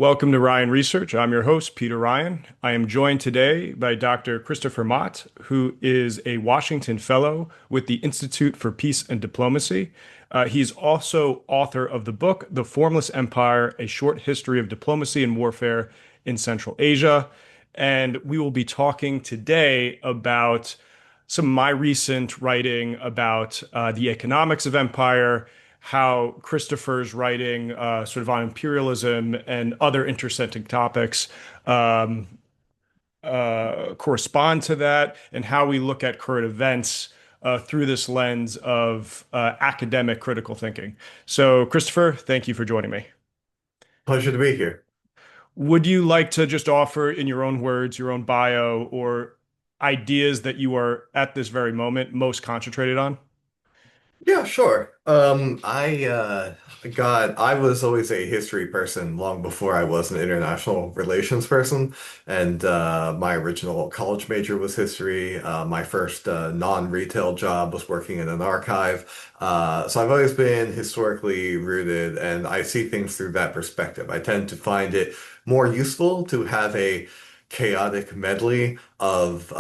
Welcome to Ryan Research. I'm your host, Peter Ryan. I am joined today by Dr. Christopher Mott, who is a Washington Fellow with the Institute for Peace and Diplomacy. He's also author of the book, The Formless Empire, A Short History of Diplomacy and Warfare in Central Asia. And we will be talking today about some of my recent writing about the economics of empire, how Christopher's writing sort of on imperialism and other intersecting topics um, correspond to that, and how we look at current events through this lens of academic critical thinking. So, Christopher, thank you for joining me. Pleasure to be here. Would you like to just offer, in your own words, your own bio, or ideas that you are at this very moment most concentrated on? Yeah, sure. I was always a history person long before I was an international relations person, and my original college major was history. My first non-retail job was working in an archive. So I've always been historically rooted, and I see things through that perspective. I tend to find it more useful to have a chaotic medley of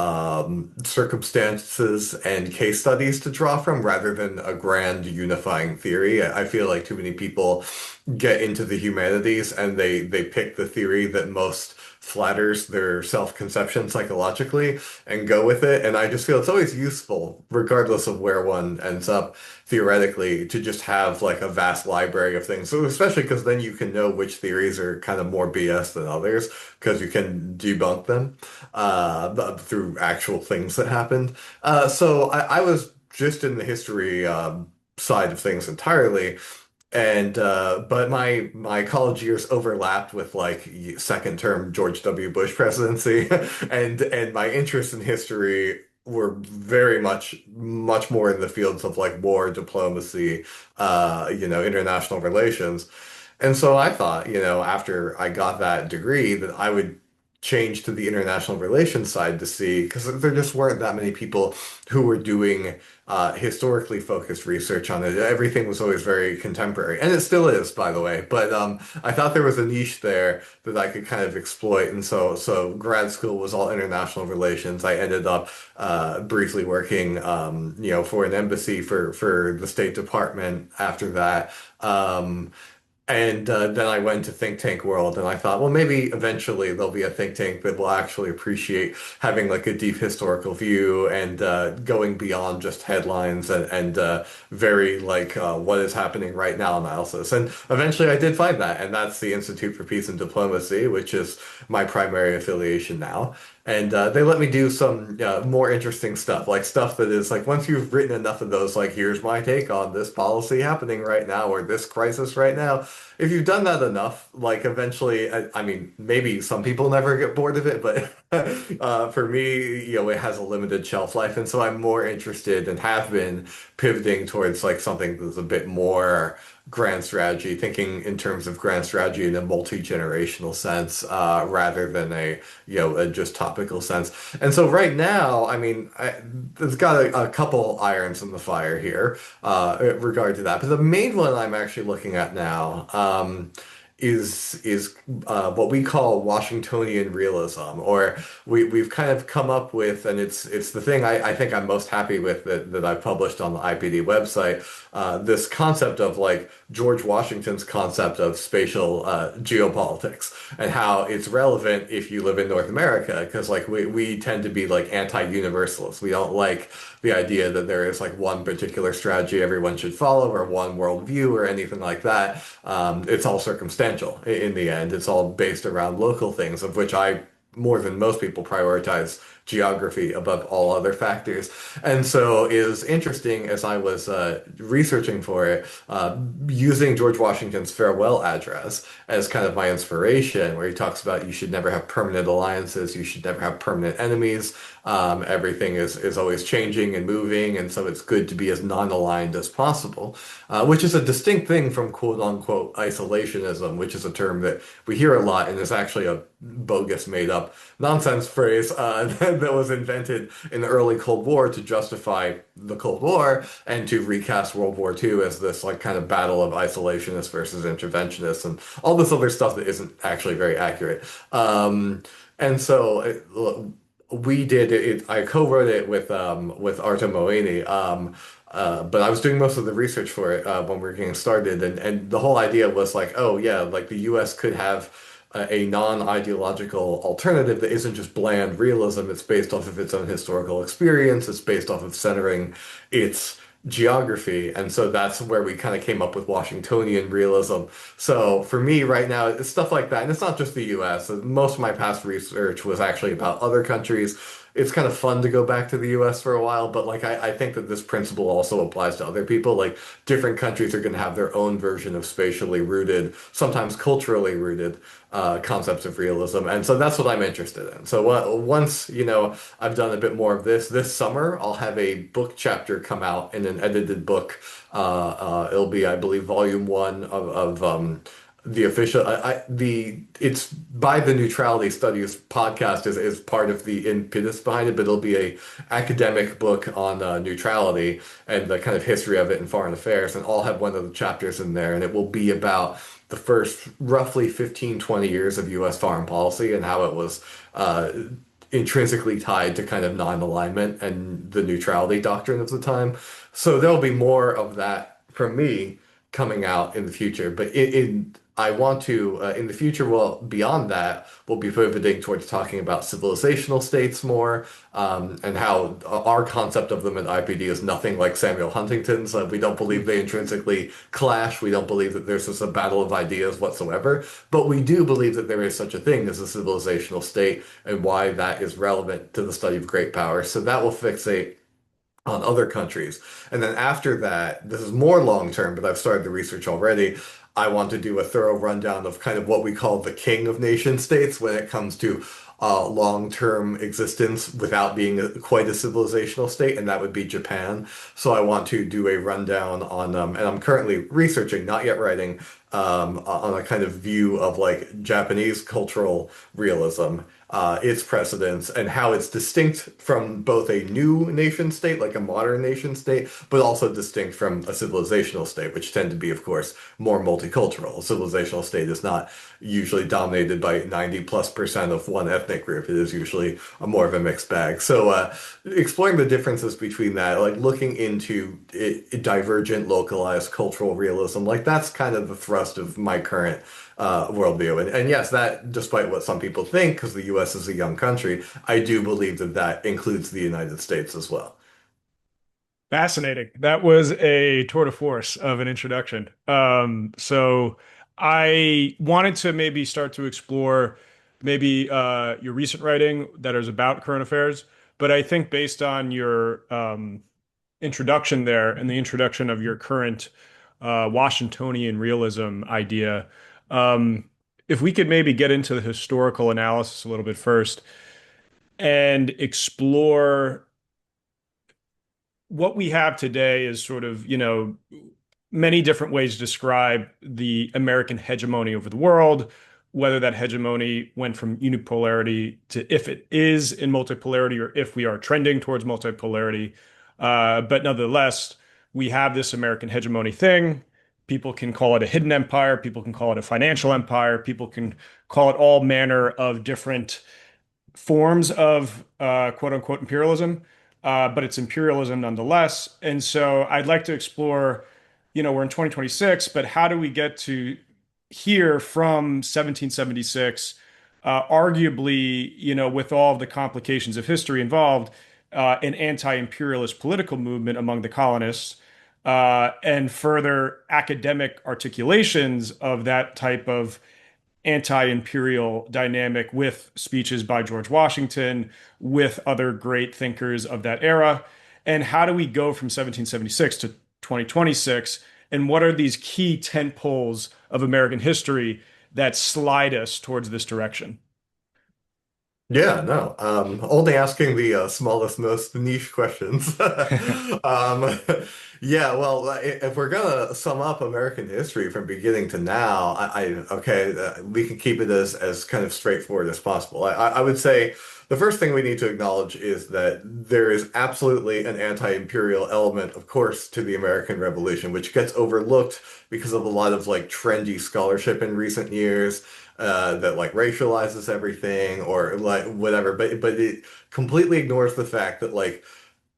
circumstances and case studies to draw from rather than a grand unifying theory. I feel like too many people get into the humanities and they pick the theory that most flatters their self-conception psychologically and go with it. And I just feel it's always useful, regardless of where one ends up theoretically, to just have like a vast library of things. So especially because then you can know which theories are kind of more BS than others, because you can debunk them through actual things that happened. So I was just in the history side of things entirely. And but my college years overlapped with like second term George W. Bush presidency, and my interests in history were very much more in the fields of like war, diplomacy, international relations. And so I thought, after I got that degree, that I would change to the international relations side to see, because there just weren't that many people who were doing historically focused research on it. Everything was always very contemporary, and it still is, by the way. But I thought there was a niche there that I could kind of exploit, and so grad school was all international relations. I ended up briefly working, for an embassy for the State Department after that. And then I went to think tank world, and I thought, well, maybe eventually there'll be a think tank that will actually appreciate having like a deep historical view and going beyond just headlines and very like what is happening right now analysis. And eventually I did find that, and that's the Institute for Peace and Diplomacy, which is my primary affiliation now. And they let me do some more interesting stuff, like stuff that is like once you've written enough of those, like here's my take on this policy happening right now or this crisis right now. If you've done that enough, like eventually, I mean, maybe some people never get bored of it, but for me, it has a limited shelf life, and so I'm more interested and have been pivoting towards like something that's a bit more grand strategy, thinking in terms of grand strategy in a multi-generational sense, rather than a just topical sense. And so right now, I mean, it's got a couple irons in the fire here, in regard to that. But the main one I'm actually looking at now, is what we call Washingtonian realism, or we've kind of come up with, and it's the thing I think I'm most happy with that I published on the IPD website, this concept of like George Washington's concept of spatial geopolitics and how it's relevant if you live in North America, because like we tend to be like anti-universalists. We don't like the idea that there is like one particular strategy everyone should follow or one worldview or anything like that. It's all circumstantial in the end. It's all based around local things, of which I, more than most people, prioritize geography above all other factors. And so it was interesting as I was researching for it, using George Washington's farewell address as kind of my inspiration, where he talks about you should never have permanent alliances, you should never have permanent enemies. Everything is always changing and moving, and so it's good to be as non-aligned as possible, which is a distinct thing from quote unquote isolationism, which is a term that we hear a lot and is actually a bogus, made up nonsense phrase that was invented in the early Cold War to justify the Cold War and to recast World War II as this like kind of battle of isolationists versus interventionists and all this other stuff that isn't actually very accurate. And so we did it. I co-wrote it with Arta Moini. But I was doing most of the research for it when we were getting started, and the whole idea was like, oh yeah, like the U.S. could have a non-ideological alternative that isn't just bland realism. It's based off of its own historical experience. It's based off of centering its geography, and so that's where we kind of came up with Washingtonian realism. So for me right now, it's stuff like that, and it's not just the U.S. Most of my past research was actually about other countries. It's kind of fun to go back to the US for a while, but like I think that this principle also applies to other people. Like different countries are going to have their own version of spatially rooted, sometimes culturally rooted concepts of realism, and so that's what I'm interested in. So once I've done a bit more of this summer, I'll have a book chapter come out in an edited book. It'll be, I believe, volume one of the official it's by the Neutrality Studies podcast is part of the impetus behind it, but it'll be a academic book on neutrality and the kind of history of it in foreign affairs, and I'll have one of the chapters in there, and it will be about the first roughly 15-20 years of US foreign policy and how it was intrinsically tied to kind of non-alignment and the neutrality doctrine of the time. So there'll be more of that from me coming out in the future. But I want to, in the future, well, beyond that, we'll be pivoting towards talking about civilizational states more, and how our concept of them in IPD is nothing like Samuel Huntington's. We don't believe they intrinsically clash. We don't believe that there's just a battle of ideas whatsoever. But we do believe that there is such a thing as a civilizational state and why that is relevant to the study of great power. So that will fixate on other countries. And then after that, this is more long term, but I've started the research already. I want to do a thorough rundown of kind of what we call the king of nation states when it comes to long-term existence without being quite a civilizational state, and that would be Japan. So I want to do a rundown on, and I'm currently researching, not yet writing, on a kind of view of like Japanese cultural realism, its precedents, and how it's distinct from both a new nation state, like a modern nation state, but also distinct from a civilizational state, which tend to be, of course, more multicultural. A civilizational state is not usually dominated by 90+% of one ethnic group. It is usually more of a mixed bag. So exploring the differences between that, like looking into divergent, localized cultural realism, like that's kind of the thrust of my current worldview. And yes, that, despite what some people think, because the US is a young country, I do believe that that includes the United States as well. Fascinating. That was a tour de force of an introduction. So I wanted to maybe start to explore maybe your recent writing that is about current affairs, but I think based on your introduction there and the introduction of your current Washingtonian realism idea, if we could maybe get into the historical analysis a little bit first and explore what we have today is sort of, many different ways to describe the American hegemony over the world, whether that hegemony went from unipolarity to if it is in multipolarity or if we are trending towards multipolarity. But nonetheless, we have this American hegemony thing. People can call it a hidden empire. People can call it a financial empire. People can call it all manner of different forms of quote unquote imperialism, but it's imperialism nonetheless. And so I'd like to explore, we're in 2026, but how do we get to here from 1776, arguably, with all of the complications of history involved, an anti-imperialist political movement among the colonists, and further academic articulations of that type of anti-imperial dynamic with speeches by George Washington, with other great thinkers of that era. And how do we go from 1776 to 2026? And what are these key tent poles of American history that slide us towards this direction? Yeah, no. Only asking the smallest, most niche questions. Um, yeah, well, if we're gonna sum up American history from beginning to now, okay, we can keep it as kind of straightforward as possible. I would say the first thing we need to acknowledge is that there is absolutely an anti-imperial element, of course, to the American Revolution, which gets overlooked because of a lot of like trendy scholarship in recent years that like racializes everything or like whatever, but it completely ignores the fact that like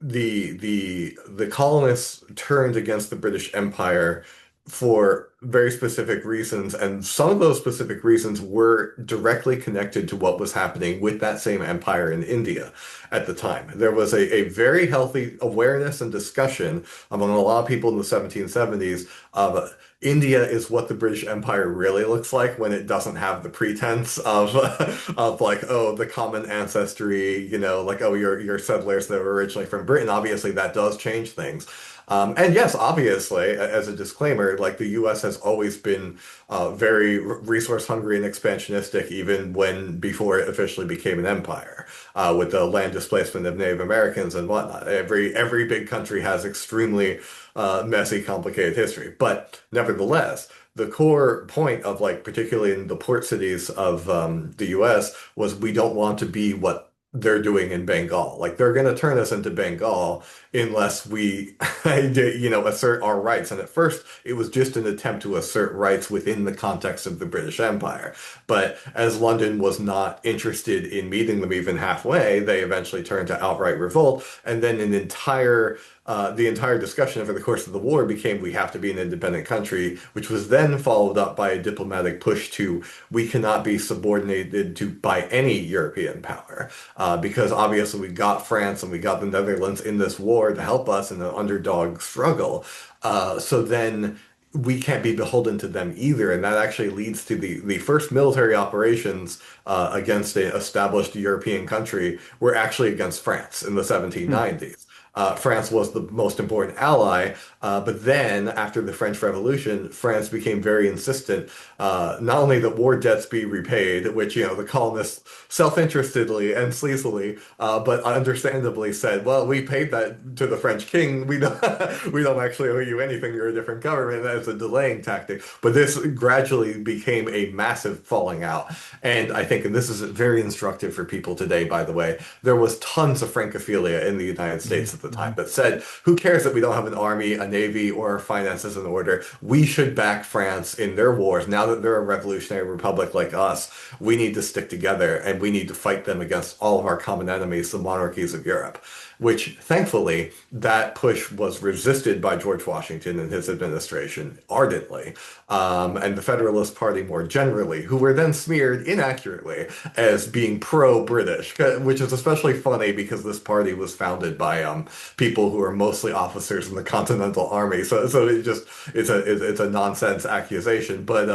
the colonists turned against the British Empire for very specific reasons, and some of those specific reasons were directly connected to what was happening with that same empire in India at the time. There was a very healthy awareness and discussion among a lot of people in the 1770s of India is what the British Empire really looks like when it doesn't have the pretense of of like, oh, the common ancestry, like, oh, you're settlers that were originally from Britain. Obviously, that does change things. And yes, obviously, as a disclaimer, like the US has always been very resource hungry and expansionistic, even when before it officially became an empire, with the land displacement of Native Americans and whatnot. Every big country has extremely messy, complicated history. But nevertheless, the core point of like, particularly in the port cities of the US, was we don't want to be what they're doing in Bengal. Like they're going to turn us into Bengal unless we, assert our rights. And at first, it was just an attempt to assert rights within the context of the British Empire. But as London was not interested in meeting them even halfway, they eventually turned to outright revolt. And then the entire discussion over the course of the war became we have to be an independent country, which was then followed up by a diplomatic push to we cannot be subordinated to by any European power, because obviously we got France and we got the Netherlands in this war to help us in an underdog struggle. So then we can't be beholden to them either, and that actually leads to the first military operations against an established European country were actually against France in the Hmm. 1790s. France was the most important ally, but then after the French Revolution, France became very insistent not only that war debts be repaid, which the colonists self-interestedly and sleazily, but understandably said, "Well, we paid that to the French king. We don't we don't actually owe you anything. You're a different government." As a delaying tactic. But this gradually became a massive falling out, and I think, and this is very instructive for people today, by the way, there was tons of Francophilia in the United States at the time Mhm. that said, who cares that we don't have an army, a navy, or our finances in order? We should back France in their wars. Now that they're a revolutionary republic like us, we need to stick together and we need to fight them against all of our common enemies, the monarchies of Europe. Which thankfully, that push was resisted by George Washington and his administration ardently, and the Federalist Party more generally, who were then smeared inaccurately as being pro-British, which is especially funny because this party was founded by people who are mostly officers in the Continental Army. So it's a nonsense accusation, but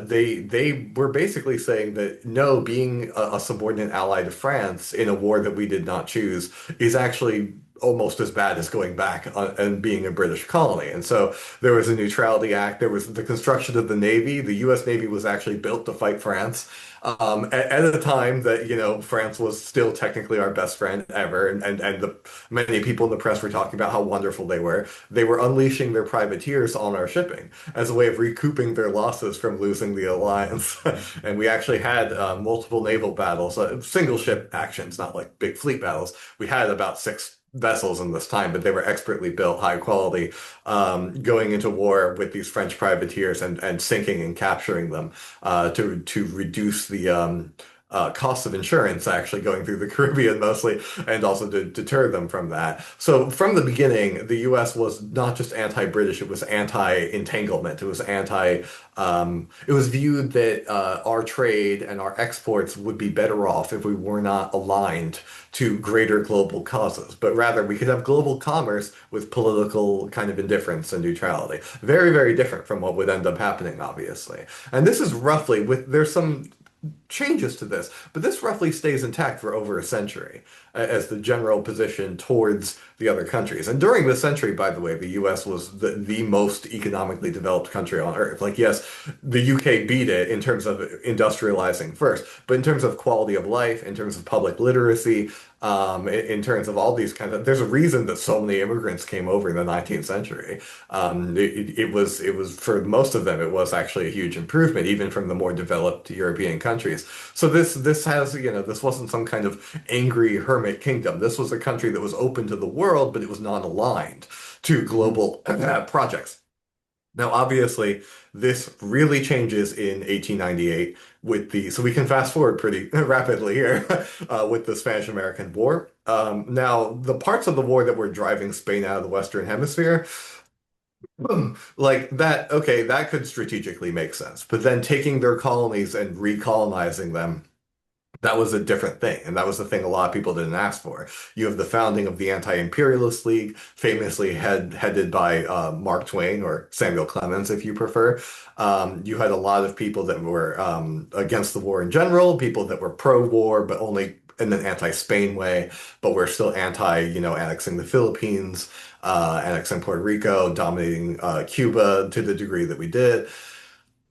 they were basically saying that no, being a subordinate ally to France in a war that we did not choose is actually almost as bad as going back and being a British colony. And so there was a Neutrality Act. There was the construction of the Navy. The U.S. Navy was actually built to fight France. At a time that, France was still technically our best friend ever, and many people in the press were talking about how wonderful they were. They were unleashing their privateers on our shipping as a way of recouping their losses from losing the alliance. And we actually had multiple naval battles, single ship actions, not like big fleet battles. We had about six vessels in this time, but they were expertly built, high quality, going into war with these French privateers and sinking and capturing them to reduce the cost of insurance actually going through the Caribbean mostly, and also to deter them from that. So from the beginning, the U.S. was not just anti-British; it was anti-entanglement. It was it was viewed that our trade and our exports would be better off if we were not aligned to greater global causes, but rather we could have global commerce with political kind of indifference and neutrality. Very, very different from what would end up happening, obviously. And this is roughly with there's some changes to this, but this roughly stays intact for over a century as the general position towards the other countries. And during this century, by the way, the US was the most economically developed country on earth. Like, yes, the UK beat it in terms of industrializing first, but in terms of quality of life, in terms of public literacy, in terms of all these kinds of, there's a reason that so many immigrants came over in the 19th century. It was for most of them, it was actually a huge improvement, even from the more developed European countries. So this has, this wasn't some kind of angry hermit kingdom. This was a country that was open to the world, but it was not aligned to global projects. Now, obviously, this really changes in 1898 so we can fast forward pretty rapidly here with the Spanish-American War. Now, the parts of the war that were driving Spain out of the Western Hemisphere, like that, okay, that could strategically make sense. But then taking their colonies and recolonizing them, that was a different thing, and that was the thing a lot of people didn't ask for. You have the founding of the Anti-Imperialist League, famously headed by Mark Twain or Samuel Clemens, if you prefer. You had a lot of people that were against the war in general, people that were pro-war, but only in an anti-Spain way, but were still anti, annexing the Philippines, annexing Puerto Rico, dominating Cuba to the degree that we did.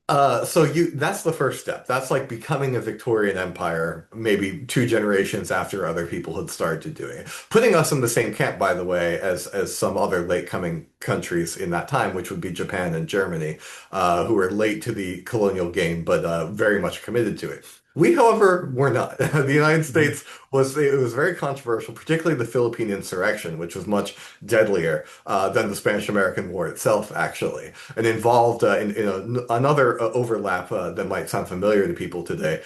That's the first step. That's like becoming a Victorian empire, maybe two generations after other people had started to doing it. Putting us in the same camp, by the way, as some other late coming countries in that time, which would be Japan and Germany, who were late to the colonial game, but very much committed to it. We, however, were not. The United States it was very controversial, particularly the Philippine insurrection, which was much deadlier than the Spanish-American War itself, actually, and involved another overlap that might sound familiar to people today,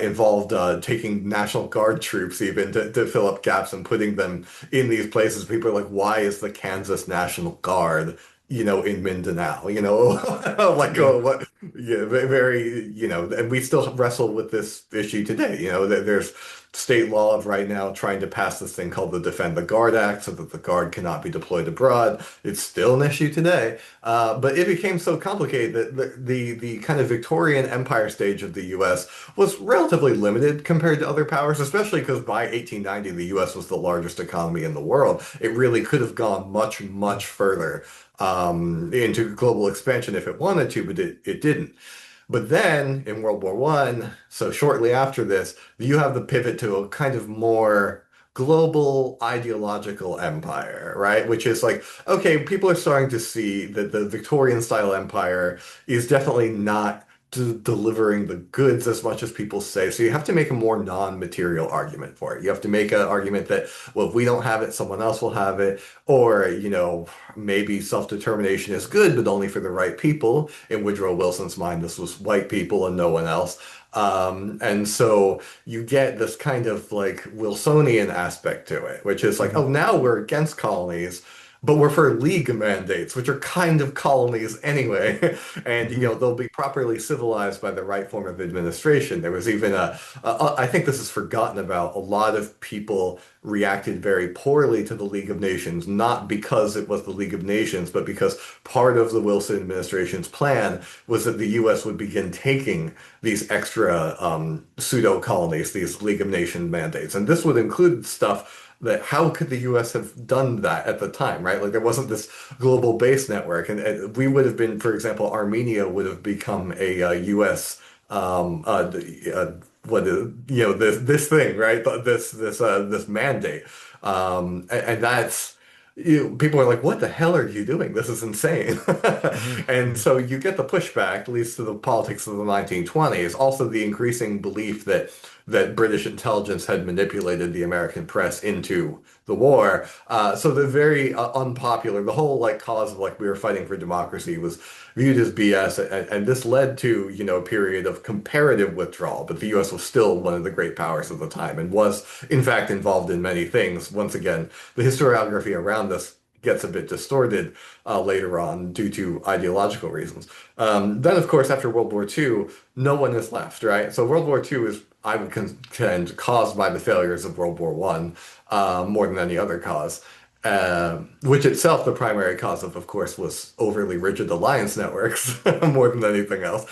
involved taking National Guard troops even to fill up gaps and putting them in these places. People are like, why is the Kansas National Guard? In Mindanao, like, Yeah. oh, what, yeah, very, and we still wrestle with this issue today. There's state law of right now trying to pass this thing called the Defend the Guard Act so that the Guard cannot be deployed abroad. It's still an issue today, but it became so complicated that the kind of Victorian Empire stage of the U.S. was relatively limited compared to other powers, especially because by 1890 the U.S. was the largest economy in the world. It really could have gone much, much further into global expansion if it wanted to, but it didn't. But then in World War One, so shortly after this, you have the pivot to a kind of more global ideological empire, right? Which is like, okay, people are starting to see that the Victorian style empire is definitely not delivering the goods as much as people say. So you have to make a more non-material argument for it. You have to make an argument that, well, if we don't have it, someone else will have it. Or, maybe self-determination is good, but only for the right people. In Woodrow Wilson's mind, this was white people and no one else. And so you get this kind of like Wilsonian aspect to it, which is like, Mhm. oh, now we're against colonies, but we're for league mandates, which are kind of colonies anyway. And, Mhm. they'll be properly civilized by the right form of administration. There was even I think this is forgotten about, a lot of people reacted very poorly to the League of Nations, not because it was the League of Nations, but because part of the Wilson administration's plan was that the U.S. would begin taking these extra pseudo colonies, these League of Nations mandates. And this would include stuff that how could the US have done that at the time, right? Like there wasn't this global base network, and we would have been, for example, Armenia would have become a, US what is, this thing, right? This mandate, and that's. People are like, what the hell are you doing? This is insane. Mhm. And Mhm. so you get the pushback, at least to the politics of the 1920s, also the increasing belief that British intelligence had manipulated the American press into the war. So the very unpopular, the whole like cause of like we were fighting for democracy was viewed as BS, and this led to, a period of comparative withdrawal. But the U.S. was still one of the great powers of the time and was, in fact, involved in many things. Once again, the historiography around this gets a bit distorted later on due to ideological reasons. Then, of course, after World War II, no one is left, right? So World War II is, I would contend, caused by the failures of World War I more than any other cause. which itself, the primary cause of course, was overly rigid alliance networks more than anything else.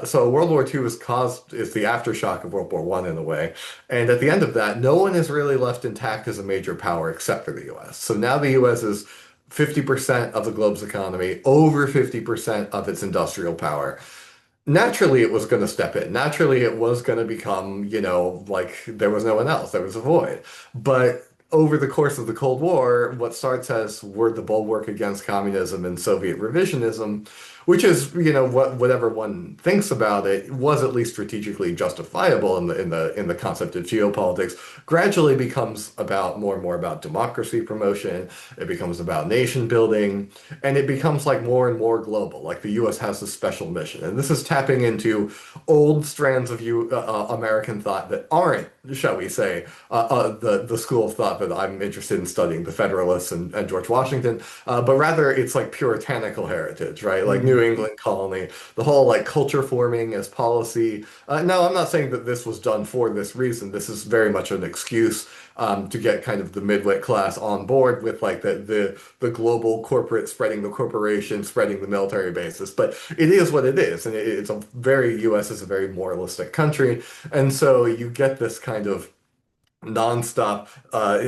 So World War II is the aftershock of World War One in a way. And at the end of that, no one is really left intact as a major power except for the US. So now the US is 50% of the globe's economy, over 50% of its industrial power. Naturally, it was going to step in. Naturally, it was going to become, like there was no one else. There was a void. But over the course of the Cold War, what starts as were the bulwark against communism and Soviet revisionism, which is, whatever one thinks about it, was at least strategically justifiable in the concept of geopolitics, gradually becomes about more and more about democracy promotion. It becomes about nation building, and it becomes like more and more global. Like the U.S. has a special mission, and this is tapping into old strands of American thought that aren't, shall we say, the school of thought that I'm interested in studying, the Federalists and George Washington, but rather it's like puritanical heritage, right? Like New England colony, the whole like culture forming as policy. No, I'm not saying that this was done for this reason. This is very much an excuse to get kind of the midwit class on board with like the global corporate spreading the corporation, spreading the military bases. But it is what it is, and it's a very U.S. is a very moralistic country, and so you get this kind of nonstop.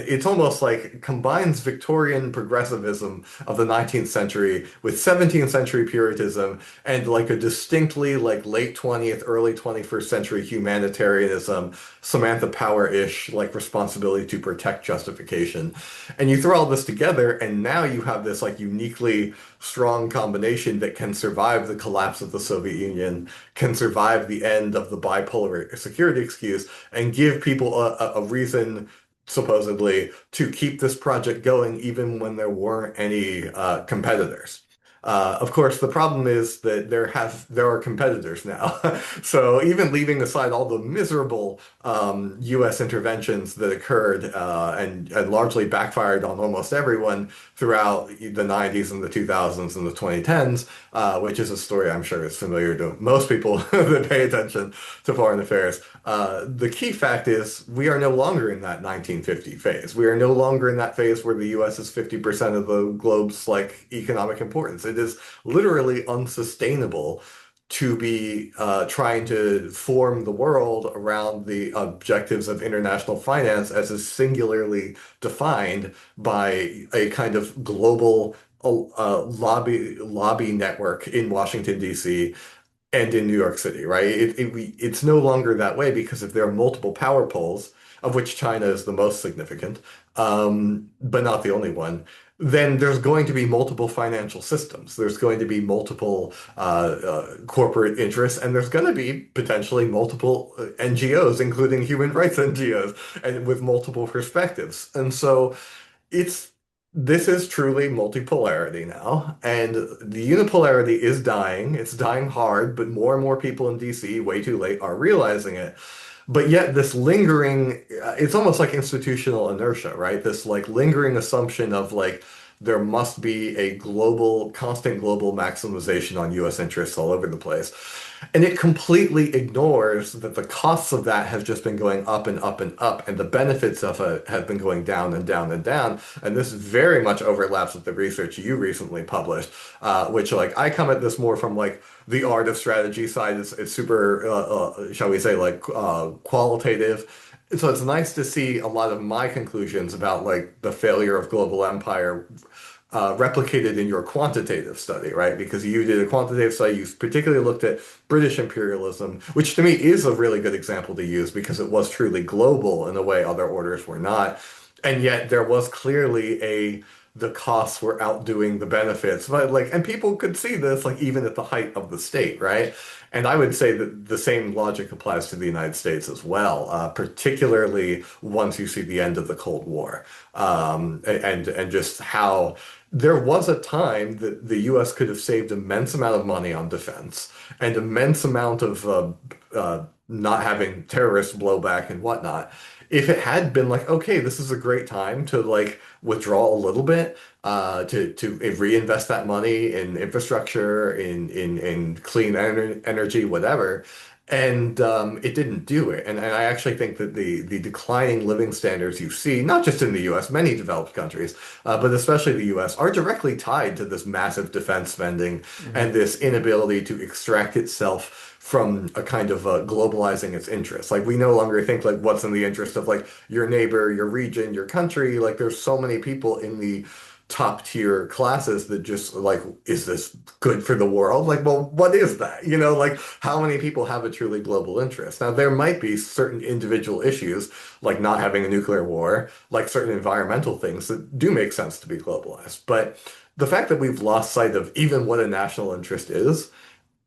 It's almost like combines Victorian progressivism of the 19th century with 17th century Puritanism and like a distinctly like late 20th, early 21st century humanitarianism, Samantha Power-ish like responsibility to protect justification. And you throw all this together, and now you have this like uniquely strong combination that can survive the collapse of the Soviet Union, can survive the end of the bipolar security excuse, and give people a reason, supposedly, to keep this project going even when there weren't any competitors. Of course, the problem is that there are competitors now. So even leaving aside all the miserable U.S. interventions that occurred and largely backfired on almost everyone throughout the 90s and the 2000s and the 2010s, which is a story I'm sure is familiar to most people that pay attention to foreign affairs. The key fact is we are no longer in that 1950 phase. We are no longer in that phase where the U.S. is 50% of the globe's like economic importance. It is literally unsustainable to be trying to form the world around the objectives of international finance as is singularly defined by a kind of global lobby network in Washington, D.C. and in New York City, right? It's no longer that way because if there are multiple power poles, of which China is the most significant, but not the only one, then there's going to be multiple financial systems. There's going to be multiple corporate interests, and there's going to be potentially multiple NGOs, including human rights NGOs, and with multiple perspectives. And so it's this is truly multipolarity now, and the unipolarity is dying. It's dying hard, but more and more people in DC, way too late, are realizing it. But yet this lingering, it's almost like institutional inertia, right? This like lingering assumption of like there must be a constant global maximization on US interests all over the place. And it completely ignores that the costs of that have just been going up and up and up, and the benefits of it have been going down and down and down. And this very much overlaps with the research you recently published, which like I come at this more from like the art of strategy side. It's super, shall we say, like qualitative. So it's nice to see a lot of my conclusions about like the failure of global empire replicated in your quantitative study, right? Because you did a quantitative study, you particularly looked at British imperialism, which to me is a really good example to use because it was truly global in a way other orders were not. And yet there was clearly the costs were outdoing the benefits. But like, and people could see this like even at the height of the state, right? And I would say that the same logic applies to the United States as well, particularly once you see the end of the Cold War, and just how there was a time that the U.S. could have saved immense amount of money on defense and immense amount of not having terrorist blowback and whatnot. If it had been like, okay, this is a great time to like withdraw a little bit, to reinvest that money in infrastructure, in clean energy, whatever, And it didn't do it. And I actually think that the declining living standards you see, not just in the US, many developed countries, but especially the US, are directly tied to this massive defense spending Mhm. and this inability to extract itself from a kind of globalizing its interests. Like we no longer think like what's in the interest of like your neighbor, your region, your country. Like there's so many people in the top tier classes that just like, is this good for the world? Like, well, what is that? Like how many people have a truly global interest? Now, there might be certain individual issues, like not having a nuclear war, like certain environmental things that do make sense to be globalized. But the fact that we've lost sight of even what a national interest is,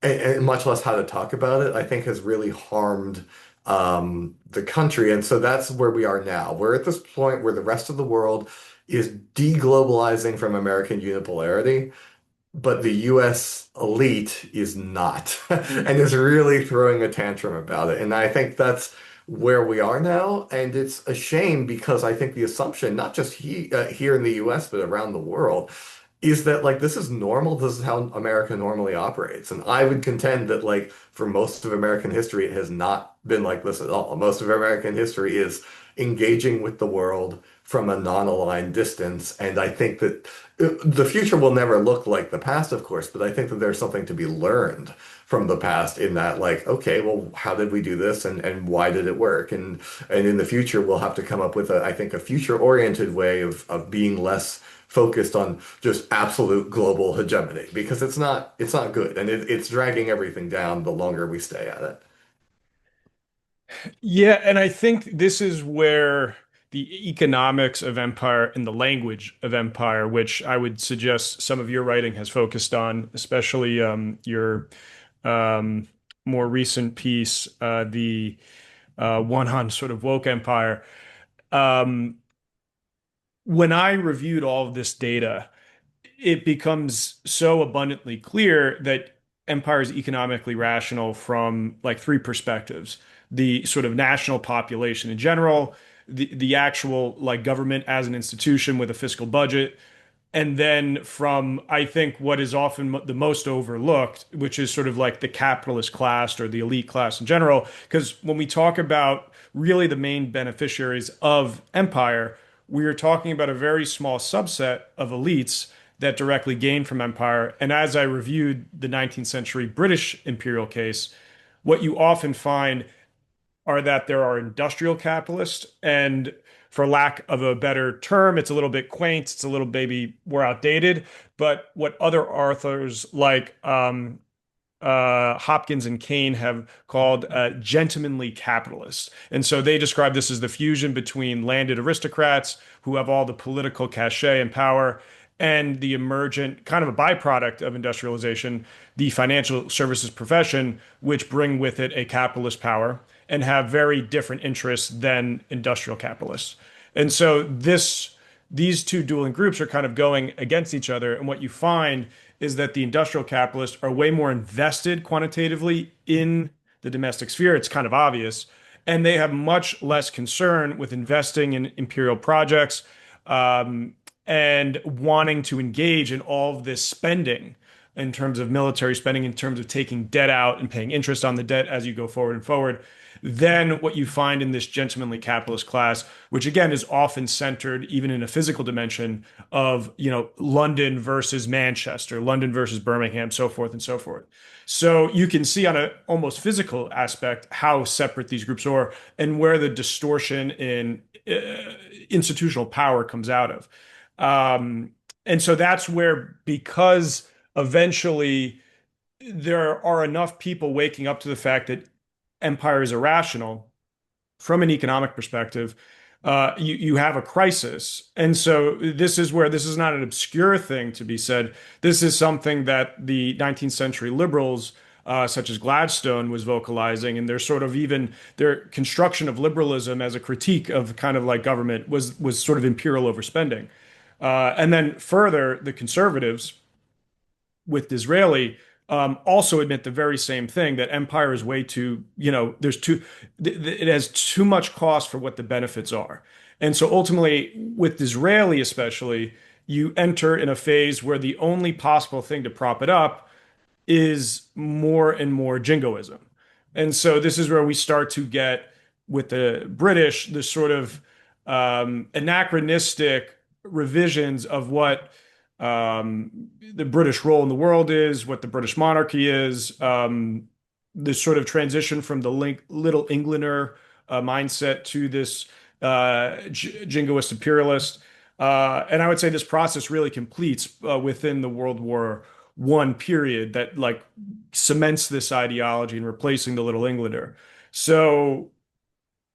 and much less how to talk about it, I think has really harmed the country. And so that's where we are now. We're at this point where the rest of the world is deglobalizing from American unipolarity, but the US elite is not, and is really throwing a tantrum about it. And I think that's where we are now. And it's a shame because I think the assumption, not just here in the US, but around the world, is that like this is normal. This is how America normally operates. And I would contend that like for most of American history, it has not been like this at all. Most of American history is engaging with the world from a non-aligned distance. And I think that the future will never look like the past, of course, but I think that there's something to be learned from the past in that, like, okay, well, how did we do this and why did it work? And in the future, we'll have to come up with I think a future-oriented way of being less focused on just absolute global hegemony because it's not good and it's dragging everything down the longer we stay at it. Yeah, and I think this is where the economics of empire and the language of empire, which I would suggest some of your writing has focused on, especially your um, more recent piece, the one on sort of woke empire. Um, when I reviewed all of this data, it becomes so abundantly clear that empire is economically rational from like three perspectives: the sort of national population in general, the actual like government as an institution with a fiscal budget, and then from I think what is often the most overlooked, which is sort of like the capitalist class or the elite class in general. Because when we talk about really the main beneficiaries of empire, we are talking about a very small subset of elites that directly gain from empire. And as I reviewed the 19th century British imperial case, what you often find are that there are industrial capitalists, and for lack of a better term, it's a little bit quaint, it's a little maybe more outdated, but what other authors like Hopkins and Kane have called gentlemanly capitalists. And so they describe this as the fusion between landed aristocrats who have all the political cachet and power and the emergent kind of a byproduct of industrialization, the financial services profession, which bring with it a capitalist power and have very different interests than industrial capitalists. And so these two dueling groups are kind of going against each other. And what you find is that the industrial capitalists are way more invested quantitatively in the domestic sphere. It's kind of obvious. And they have much less concern with investing in imperial projects and wanting to engage in all of this spending in terms of military spending, in terms of taking debt out and paying interest on the debt as you go forward and forward. Then what you find in this gentlemanly capitalist class, which again is often centered even in a physical dimension of, London versus Manchester, London versus Birmingham, so forth and so forth. So you can see on a almost physical aspect how separate these groups are and where the distortion in institutional power comes out of. And so that's where, because eventually there are enough people waking up to the fact that empire is irrational from an economic perspective, you have a crisis. And so this is where this is not an obscure thing to be said. This is something that the 19th century liberals, such as Gladstone, was vocalizing, and their sort of even their construction of liberalism as a critique of kind of like government was sort of imperial overspending. And then further, the conservatives with Disraeli also admit the very same thing, that empire is way too, it has too much cost for what the benefits are. And so ultimately, with Disraeli especially, you enter in a phase where the only possible thing to prop it up is more and more jingoism. And so this is where we start to get with the British the sort of anachronistic revisions of what the British role in the world is, what the British monarchy is, this sort of transition from the Little Englander mindset to this jingoist imperialist. And I would say this process really completes within the World War One period that like cements this ideology and replacing the Little Englander. So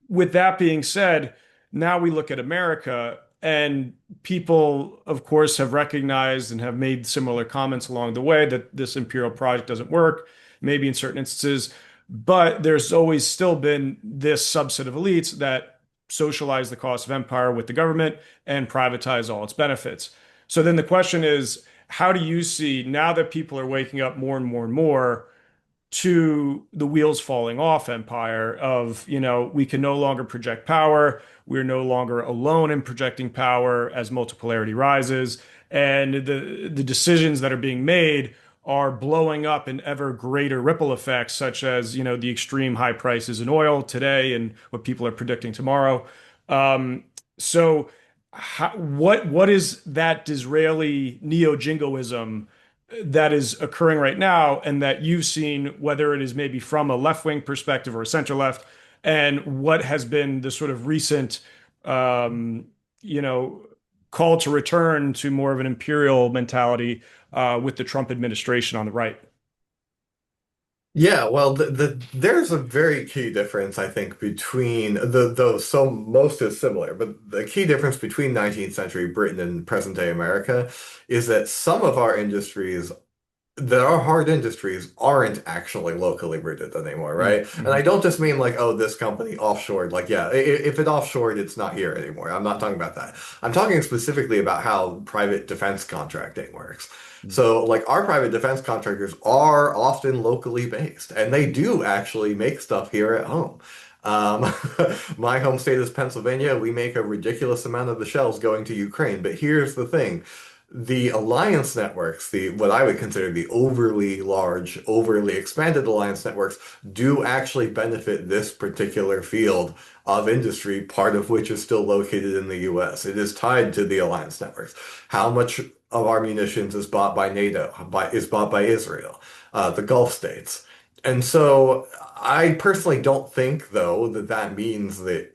with that being said, now we look at America, and people, of course, have recognized and have made similar comments along the way that this imperial project doesn't work, maybe in certain instances. But there's always still been this subset of elites that socialize the cost of empire with the government and privatize all its benefits. So then the question is, how do you see now that people are waking up more and more and more to the wheels falling off empire of, we can no longer project power. We're no longer alone in projecting power as multipolarity rises. And the decisions that are being made are blowing up in ever greater ripple effects, such as, the extreme high prices in oil today and what people are predicting tomorrow. So what is that Disraeli neo-jingoism that is occurring right now and that you've seen, whether it is maybe from a left-wing perspective or a center-left, and what has been the sort of recent, um, you know, call to return to more of an imperial mentality with the Trump administration on the right? Yeah, well, there's a very key difference, I think, between though so most is similar, but the key difference between 19th century Britain and present day America is that some of our industries that our hard industries aren't actually locally rooted anymore, right? And I Mm-hmm. don't just mean like, oh, this company offshored. Like, yeah, if it offshored, it's not here anymore. I'm not talking about that. I'm talking specifically about how private defense contracting works. So, like, our private defense contractors are often locally based, and they do actually make stuff here at home. Um, my home state is Pennsylvania. We make a ridiculous amount of the shells going to Ukraine. But here's the thing. The alliance networks, the what I would consider the overly large, overly expanded alliance networks, do actually benefit this particular field of industry, part of which is still located in the US. It is tied to the alliance networks. How much of our munitions is bought by NATO, is bought by Israel, the Gulf states. And so I personally don't think, though, that that means that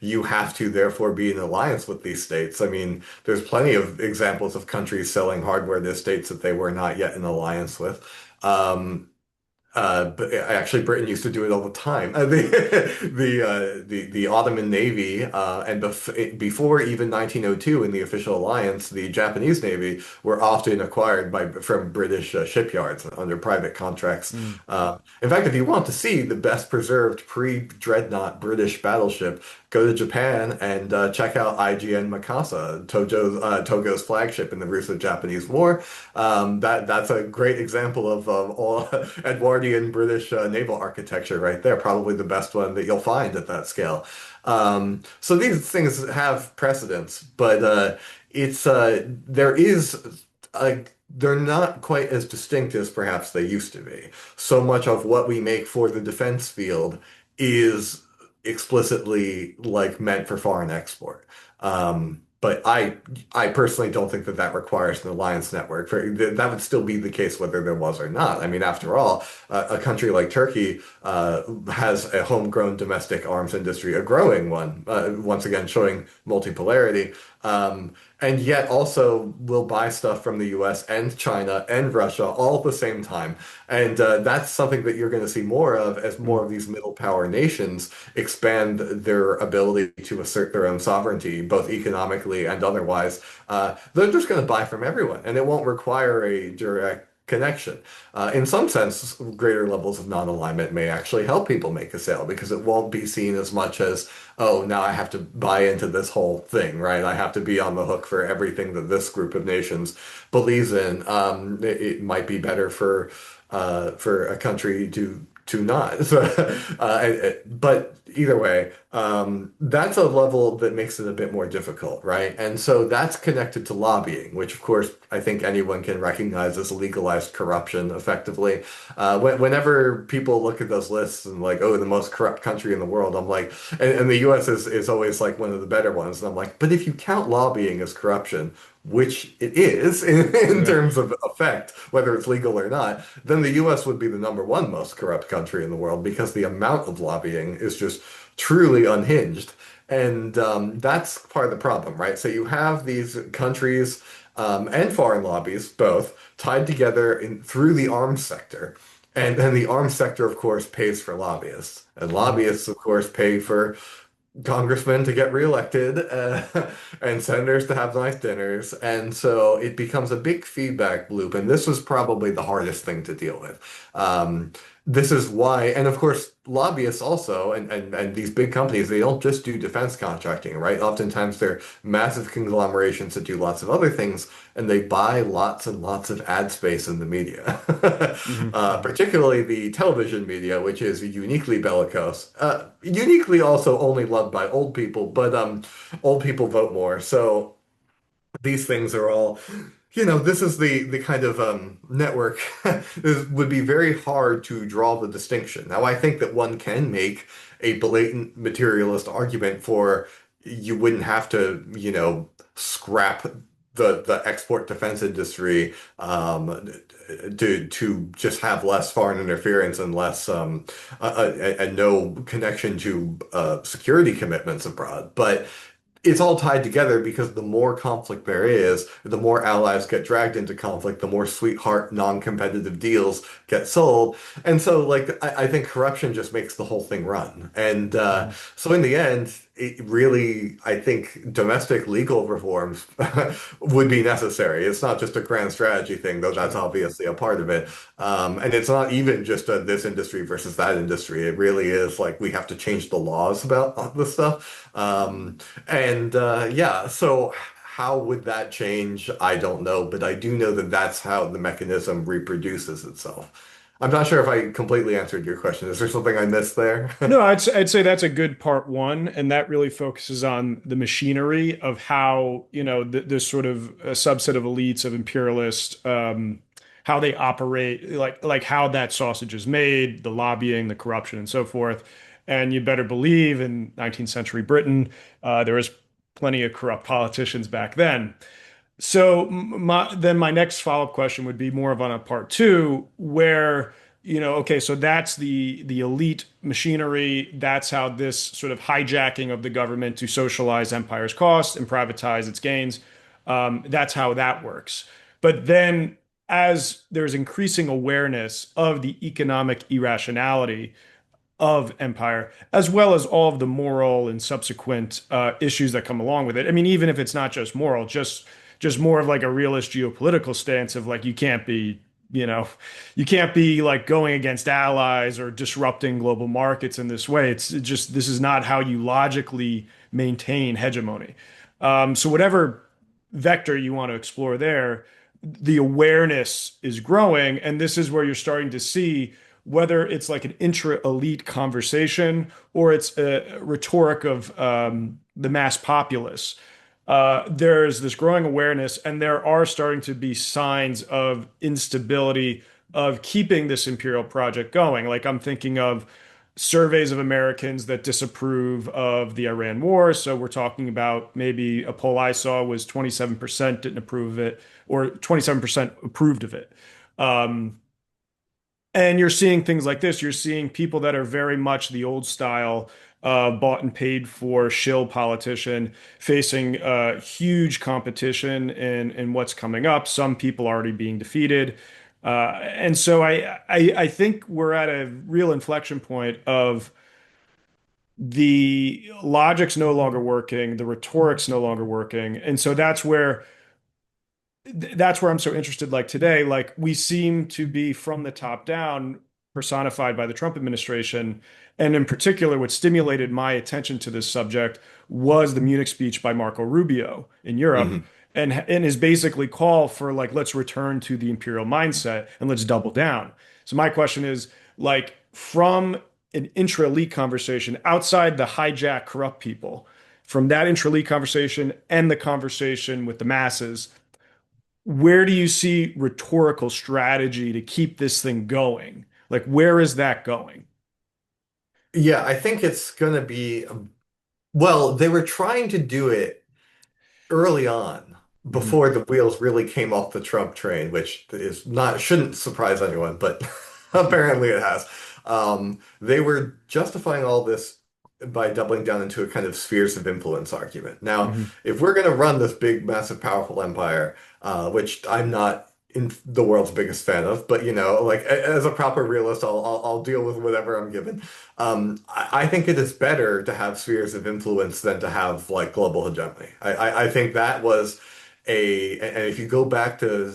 you have to therefore be in alliance with these states. I mean, there's plenty of examples of countries selling hardware to states that they were not yet in alliance with. Um, but actually, Britain used to do it all the time. The Ottoman Navy and before even 1902 in the official alliance, the Japanese Navy were often acquired from British shipyards under private contracts. Mm. In fact, if you want to see the best preserved pre-dreadnought British battleship, go to Japan and check out IGN Mikasa, Togo's flagship in the Russo-Japanese War. That's a great example of all Edwardian British naval architecture right there. Probably the best one that you'll find at that scale. So these things have precedence, but there is they're not quite as distinct as perhaps they used to be. So much of what we make for the defense field is explicitly like meant for foreign export. But I personally don't think that that requires an alliance network. That would still be the case whether there was or not. I mean, after all, a country like Turkey has a homegrown domestic arms industry, a growing one, once again showing multipolarity, and yet also will buy stuff from the US and China and Russia all at the same time. And that's something that you're going to see more of as more Mm. of these middle power nations expand their ability to assert their own sovereignty, both economically and otherwise. They're just going to buy from everyone, and it won't require a direct connection. In some sense, greater levels of non-alignment may actually help people make a sale because it won't be seen as much as, oh, now I have to buy into this whole thing, right? I have to be on the hook for everything that this group of nations believes in. It might be better for a country to not. But either way, that's a level that makes it a bit more difficult, right? And so that's connected to lobbying, which of course I think anyone can recognize as legalized corruption effectively. Whenever people look at those lists and like, oh, the most corrupt country in the world, I'm like, and the US is always like one of the better ones. And I'm like, but if you count lobbying as corruption, which it is in Yeah. terms of effect, whether it's legal or not, then the US would be the number one most corrupt country in the world because the amount of lobbying is just truly unhinged. And that's part of the problem, right? So you have these countries and foreign lobbies, both, tied together through the arms sector. And then the arms sector, of course, pays for lobbyists. And Mhm. lobbyists, of course, pay for congressmen to get reelected and senators to have nice dinners. And so it becomes a big feedback loop. And this was probably the hardest thing to deal with. This is why, and of course, lobbyists also, and these big companies, they don't just do defense contracting, right? Oftentimes they're massive conglomerations that do lots of other things, and they buy lots and lots of ad space in the media, Mhm. Mhm. particularly the television media, which is uniquely bellicose, uniquely also only loved by old people, but old people vote more. So these things are all, this is the kind of network it would be very hard to draw the distinction. Now, I think that one can make a blatant materialist argument for you wouldn't have to, scrap the export defense industry to just have less foreign interference and less and no connection to security commitments abroad. But it's all tied together because the more conflict there is, the more allies get dragged into conflict, the more sweetheart non-competitive deals get sold. And so, like, I think corruption just makes the whole thing run. And Mhm. so in the end, it really, I think domestic legal reforms would be necessary. It's not just a grand strategy thing, though that's Sure. obviously a part of it. And it's not even just this industry versus that industry. It really is like we have to change the laws about this stuff. And yeah, so how would that change? I don't know, but I do know that that's how the mechanism reproduces itself. I'm not sure if I completely answered your question. Is there something I missed there? No, I'd say that's a good part one, and that really focuses on the machinery of how, this sort of a subset of elites of imperialists, how they operate, like how that sausage is made, the lobbying, the corruption, and so forth. And you better believe in 19th century Britain, there was plenty of corrupt politicians back then. So then my next follow-up question would be more of on a part two, where, okay, so that's the elite machinery. That's how this sort of hijacking of the government to socialize empire's costs and privatize its gains. That's how that works. But then as there's increasing awareness of the economic irrationality of empire, as well as all of the moral and subsequent issues that come along with it. I mean, even if it's not just moral, just more of like a realist geopolitical stance of like you know, you can't be like going against allies or disrupting global markets in this way. It's just this is not how you logically maintain hegemony. So whatever vector you want to explore there, the awareness is growing, and this is where you're starting to see whether it's like an intra-elite conversation or it's a rhetoric of the mass populace. There's this growing awareness, and there are starting to be signs of instability of keeping this imperial project going. Like I'm thinking of surveys of Americans that disapprove of the Iran war. So we're talking about maybe a poll I saw was 27% didn't approve of it, or 27% approved of it. Um, and you're seeing things like this. You're seeing people that are very much the old style, bought and paid for shill politician facing huge competition in what's coming up. Some people already being defeated. And so I think we're at a real inflection point of the logic's no longer working, the rhetoric's no longer working. And so that's where I'm so interested. Like today, like we seem to be from the top down personified by the Trump administration. And in particular, what stimulated my attention to this subject was the Munich speech by Marco Rubio in Europe Mhm. and his basically call for like, let's return to the imperial mindset and let's double down. So my question is like from an intra-elite conversation outside the hijack corrupt people, from that intra-elite conversation and the conversation with the masses, where do you see rhetorical strategy to keep this thing going? Like, where is that going? Yeah, I think it's going to be, well, they were trying to do it early on Hmm. before the wheels really came off the Trump train, which is not shouldn't surprise anyone, but apparently it has. They were justifying all this by doubling down into a kind of spheres of influence argument. Now, Hmm. if we're going to run this big, massive, powerful empire, which I'm not in the world's biggest fan of, but like as a proper realist, I'll deal with whatever I'm given. I think it is better to have spheres of influence than to have like global hegemony. I think that was and if you go back to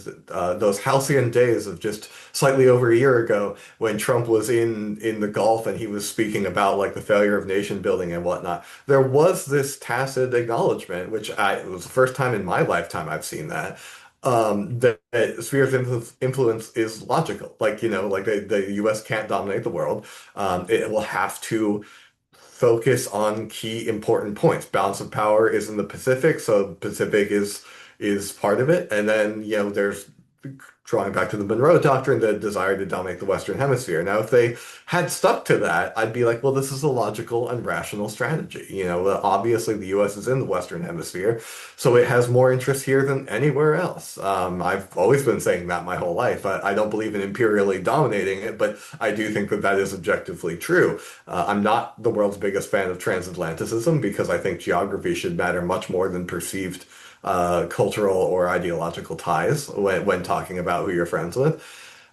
those halcyon days of just slightly over a year ago when Trump was in the Gulf and he was speaking about like the failure of nation building and whatnot, there was this tacit acknowledgement, which it was the first time in my lifetime I've seen that spheres of influence is logical. Like, like the US can't dominate the world. It will have to focus on key important points. Balance of power is in the Pacific, so Pacific is part of it. And then, there's drawing back to the Monroe Doctrine, the desire to dominate the Western Hemisphere. Now, if they had stuck to that, I'd be like, well, this is a logical and rational strategy. Obviously the US is in the Western Hemisphere, so it has more interest here than anywhere else. I've always been saying that my whole life. I don't believe in imperially dominating it, but I do think that that is objectively true. I'm not the world's biggest fan of transatlanticism because I think geography should matter much more than perceived cultural or ideological ties when talking about who you're friends with.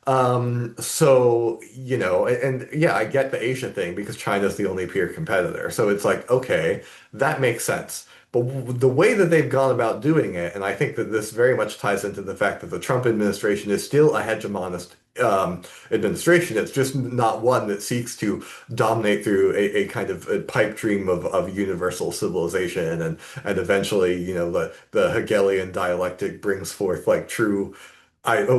So, and yeah, I get the Asia thing because China's the only peer competitor. So it's like, okay, that makes sense. But the way that they've gone about doing it, and I think that this very much ties into the fact that the Trump administration is still a hegemonist administration. It's just not one that seeks to dominate through a kind of a pipe dream of universal civilization and eventually, the Hegelian dialectic brings forth like true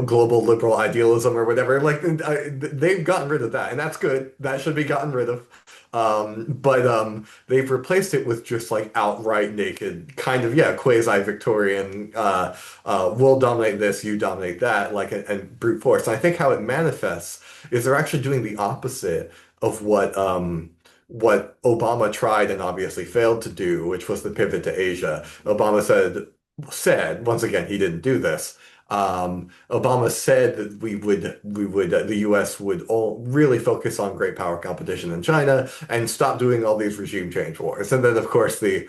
global liberal idealism or whatever. Like they've gotten rid of that, and that's good. That should be gotten rid of. But they've replaced it with just like outright naked, kind of yeah, quasi-Victorian. We'll dominate this, you dominate that, like and brute force. And I think how it manifests is they're actually doing the opposite of what Obama tried and obviously failed to do, which was the pivot to Asia. Obama said once again he didn't do this. Obama said that the U.S. would all really focus on great power competition in China and stop doing all these regime change wars. And then, of course, the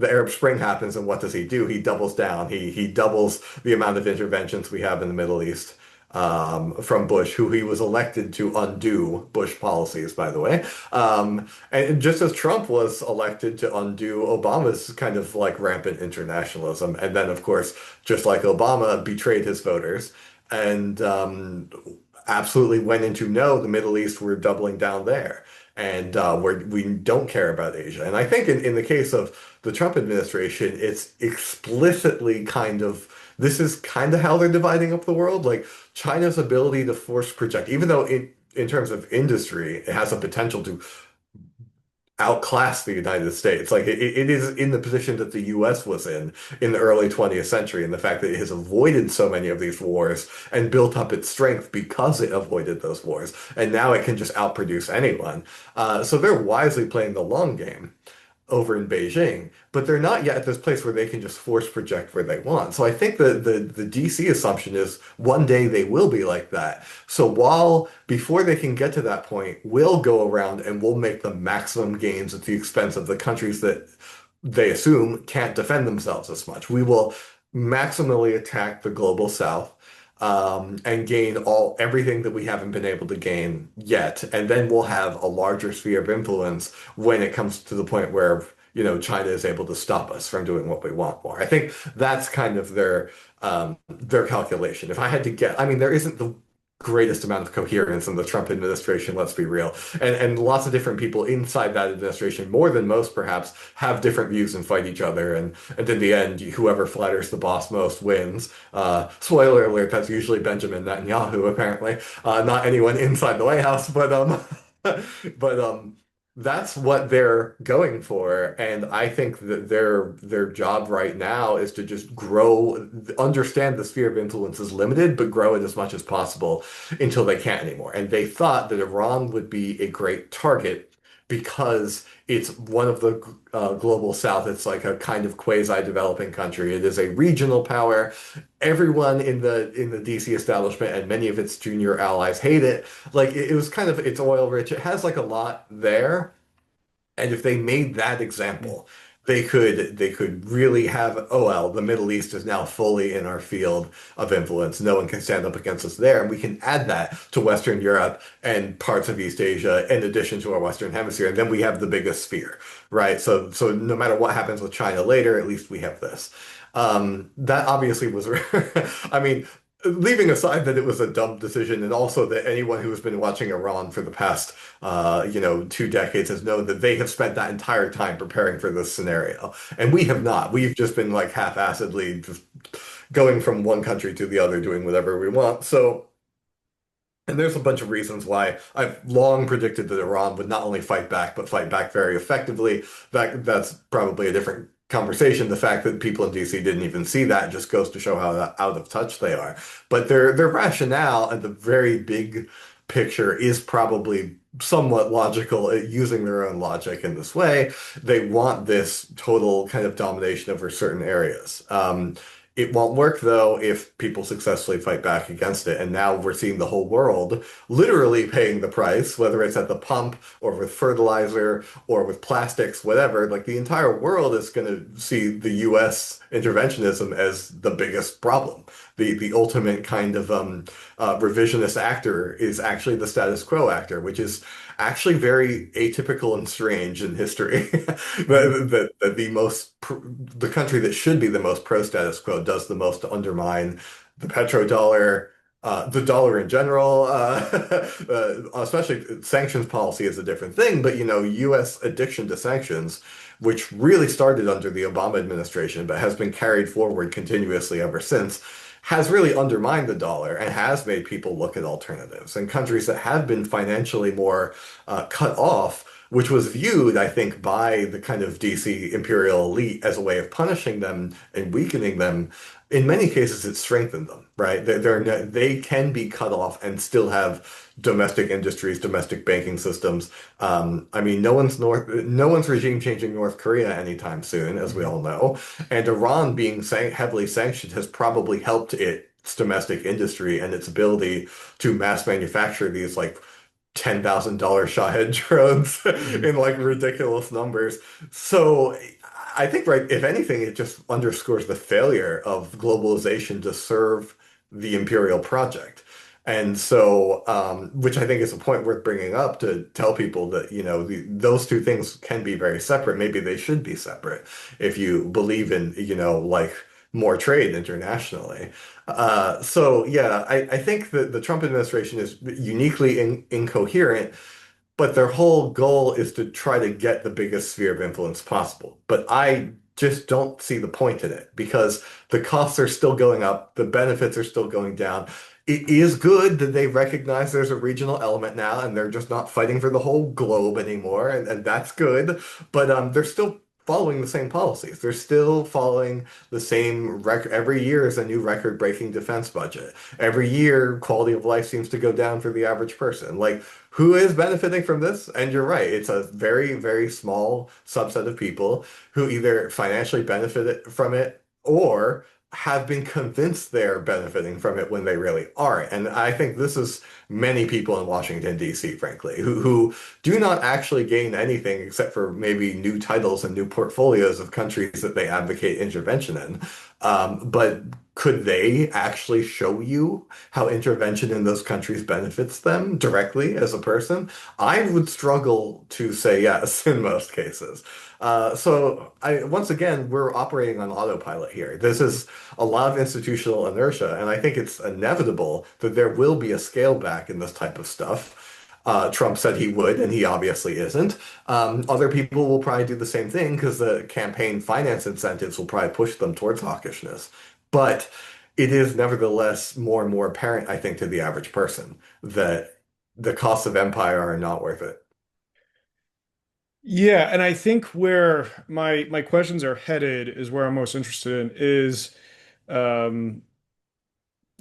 Arab Spring happens, and what does he do? He doubles down. He doubles the amount of interventions we have in the Middle East from Bush, who he was elected to undo Bush policies, by the way. And just as Trump was elected to undo Obama's kind of like rampant internationalism, and then, of course, just like Obama, betrayed his voters and absolutely went into no, the Middle East, we're doubling down there. And we don't care about Asia. And I think in the case of the Trump administration, it's explicitly this is kind of how they're dividing up the world. Like China's ability to force project, even though in terms of industry, it has a potential to outclass the United States. Like it is in the position that the US was in the early 20th century, and the fact that it has avoided so many of these wars and built up its strength because it avoided those wars. And now it can just outproduce anyone. So they're wisely playing the long game over in Beijing, but they're not yet at this place where they can just force project where they want. So I think the DC assumption is one day they will be like that. So while before they can get to that point, we'll go around and we'll make the maximum gains at the expense of the countries that they assume can't defend themselves as much. We will maximally attack the global south. And gain everything that we haven't been able to gain yet, and then we'll have a larger sphere of influence when it comes to the point where China is able to stop us from doing what we want more. I think that's kind of their calculation. If I had to get, I mean, there isn't the greatest amount of coherence in the Trump administration, let's be real. And lots of different people inside that administration, more than most perhaps, have different views and fight each other. And in the end, whoever flatters the boss most wins. Spoiler alert, that's usually Benjamin Netanyahu, apparently. Not anyone inside the White House, but But that's what they're going for, and I think that their job right now is to just grow, understand the sphere of influence is limited, but grow it as much as possible until they can't anymore. And they thought that Iran would be a great target because it's one of the global south. It's like a kind of quasi-developing country. It is a regional power. Everyone in the DC establishment and many of its junior allies hate it. Like it was kind of it's oil rich. It has like a lot there. And if they made that example, they could really have, oh well, the Middle East is now fully in our field of influence. No one can stand up against us there. And we can add that to Western Europe and parts of East Asia in addition to our Western Hemisphere. And then we have the biggest sphere, right? So no matter what happens with China later, at least we have this. That obviously was, I mean, leaving aside that it was a dumb decision, and also that anyone who has been watching Iran for the past, 2 decades has known that they have spent that entire time preparing for this scenario, and we have not. We've just been like half-assedly just going from one country to the other, doing whatever we want. So. And there's a bunch of reasons why I've long predicted that Iran would not only fight back, but fight back very effectively. That's probably a different conversation. The fact that people in DC didn't even see that just goes to show how out of touch they are. But their rationale and the very big picture is probably somewhat logical, using their own logic in this way. They want this total kind of domination over certain areas. It won't work though if people successfully fight back against it. And now we're seeing the whole world literally paying the price, whether it's at the pump or with fertilizer or with plastics, whatever. Like the entire world is going to see the US interventionism as the biggest problem. The ultimate kind of revisionist actor is actually the status quo actor, which is actually very atypical and strange in history. The country that should be the most pro status quo does the most to undermine the petrodollar, the dollar in general, especially sanctions policy is a different thing. But U.S. addiction to sanctions, which really started under the Obama administration, but has been carried forward continuously ever since, has really undermined the dollar and has made people look at alternatives. And countries that have been financially more cut off, which was viewed, I think, by the kind of DC imperial elite as a way of punishing them and weakening them, in many cases it strengthened them, right? They can be cut off and still have domestic industries, domestic banking systems. I mean, no one's regime changing North Korea anytime soon, as we all know. And Iran being heavily sanctioned has probably helped its domestic industry and its ability to mass manufacture these like $10,000 Shahed drones in like ridiculous numbers. So I think, right, if anything, it just underscores the failure of globalization to serve the imperial project. And so, which I think is a point worth bringing up to tell people that, those two things can be very separate. Maybe they should be separate if you believe in, like more trade internationally. So yeah, I think that the Trump administration is uniquely incoherent, but their whole goal is to try to get the biggest sphere of influence possible. But I just don't see the point in it because the costs are still going up, the benefits are still going down. It is good that they recognize there's a regional element now and they're just not fighting for the whole globe anymore, and that's good. But they're still following the same policies. They're still following the same record. Every year is a new record-breaking defense budget. Every year, quality of life seems to go down for the average person. Like, who is benefiting from this? And you're right, it's a very, very small subset of people who either financially benefit from it or have been convinced they're benefiting from it when they really aren't. And I think this is many people in Washington, D.C., frankly, who do not actually gain anything except for maybe new titles and new portfolios of countries that they advocate intervention in. But could they actually show you how intervention in those countries benefits them directly as a person? I would struggle to say yes in most cases. Once again, we're operating on autopilot here. This is a lot of institutional inertia, and I think it's inevitable that there will be a scale back in this type of stuff. Trump said he would, and he obviously isn't. Other people will probably do the same thing because the campaign finance incentives will probably push them towards hawkishness. But it is nevertheless more and more apparent, I think, to the average person that the costs of empire are not worth it. Yeah, and I think where my questions are headed is where I'm most interested in is um,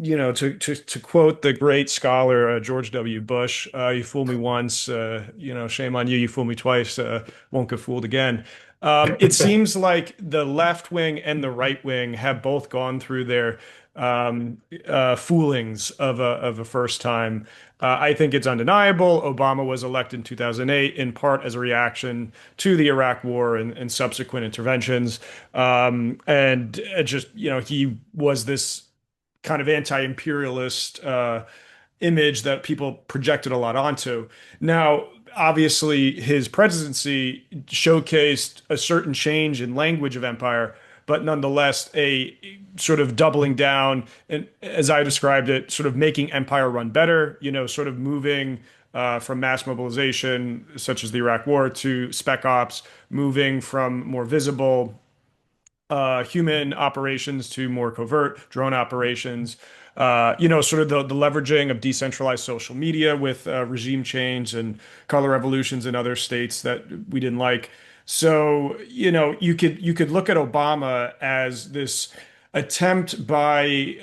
to quote the great scholar George W. Bush, "You fool me once, shame on you. You fool me twice, won't get fooled again." It seems like the left wing and the right wing have both gone through their foolings of a first time. I think it's undeniable. Obama was elected in 2008 in part as a reaction to the Iraq War and subsequent interventions, and just he was this kind of anti-imperialist image that people projected a lot onto. Now, obviously, his presidency showcased a certain change in language of empire, but nonetheless, a sort of doubling down, and as I described it, sort of making empire run better, sort of moving from mass mobilization, such as the Iraq War, to spec ops, moving from more visible human operations to more covert drone operations. Sort of the leveraging of decentralized social media with regime change and color revolutions in other states that we didn't like. So, you could look at Obama as this attempt by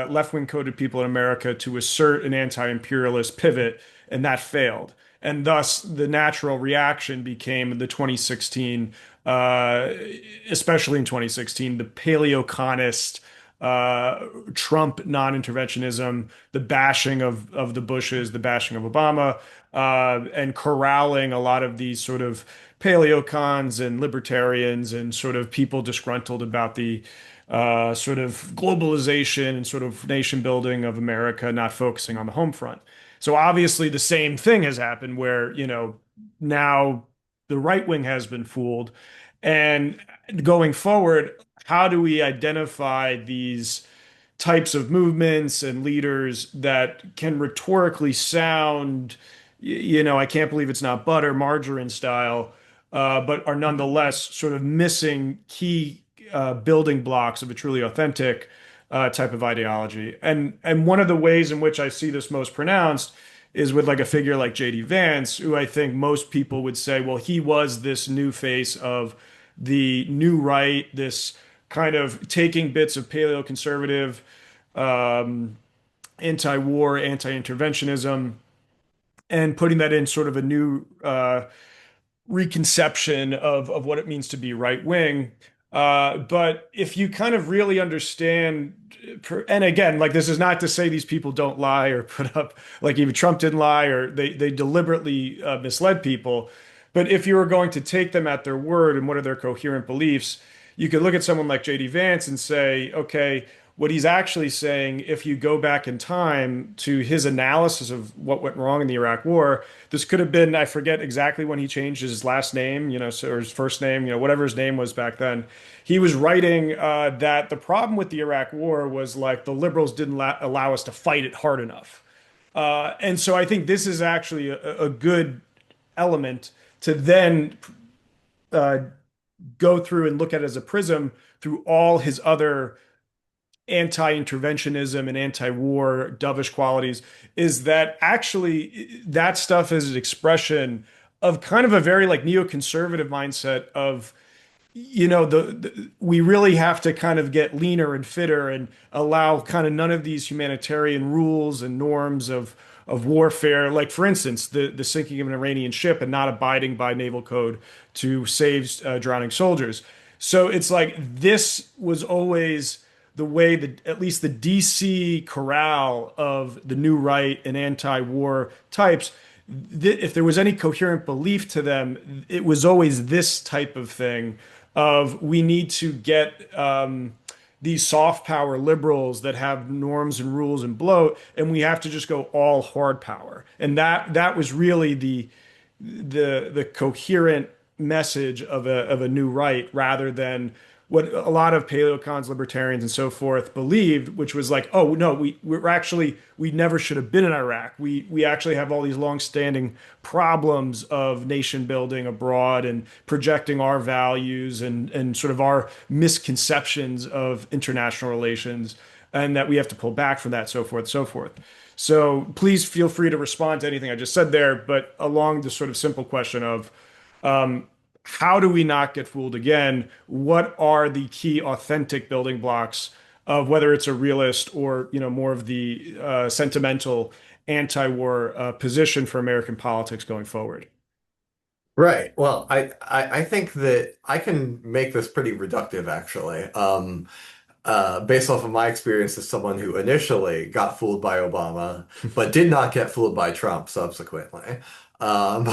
left-wing coded people in America to assert an anti-imperialist pivot, and that failed. And thus, the natural reaction became the 2016, uh, especially in 2016, the paleoconist Trump non-interventionism, the bashing of the Bushes, the bashing of Obama, and corralling a lot of these sort of paleocons and libertarians and sort of people disgruntled about the sort of globalization and sort of nation building of America, not focusing on the home front. So obviously the same thing has happened where, now the right wing has been fooled. And going forward, how do we identify these types of movements and leaders that can rhetorically sound, I can't believe it's not butter, margarine style, but are nonetheless sort of missing key building blocks of a truly authentic type of ideology. And one of the ways in which I see this most pronounced is with like a figure like J.D. Vance, who I think most people would say, well, he was this new face of the new right, this kind of taking bits of paleo-conservative, um, anti-war, anti-interventionism, and putting that in sort of a new reconception of what it means to be right wing. But if you kind of really understand, and again, like this is not to say these people don't lie or put up, like even Trump didn't lie or they deliberately misled people. But if you were going to take them at their word and what are their coherent beliefs, you could look at someone like J.D. Vance and say, okay, what he's actually saying, if you go back in time to his analysis of what went wrong in the Iraq War, this could have been, I forget exactly when he changed his last name, or his first name, whatever his name was back then. He was writing that the problem with the Iraq War was like the liberals didn't allow us to fight it hard enough. And so I think this is actually a good element to then uh, go through and look at it as a prism through all his other anti-interventionism and anti-war dovish qualities is that actually that stuff is an expression of kind of a very like neoconservative mindset of we really have to kind of get leaner and fitter and allow kind of none of these humanitarian rules and norms of warfare. Like for instance, the sinking of an Iranian ship and not abiding by naval code to save drowning soldiers. So it's like this was always the way that at least the DC corral of the new right and anti-war types, if there was any coherent belief to them, it was always this type of thing of we need to get these soft power liberals that have norms and rules and bloat, and we have to just go all hard power. And that was really the coherent message of a new right rather than what a lot of paleocons, libertarians, and so forth believed, which was like, oh no, we never should have been in Iraq. We actually have all these long-standing problems of nation building abroad and projecting our values and sort of our misconceptions of international relations. and that we have to pull back from that, so forth, so forth. So please feel free to respond to anything I just said there, but along the sort of simple question of how do we not get fooled again? What are the key authentic building blocks of whether it's a realist or more of the sentimental anti-war position for American politics going forward? Right. Well, I think that I can make this pretty reductive, actually. Based off of my experience as someone who initially got fooled by Obama, but did not get fooled by Trump subsequently. Um,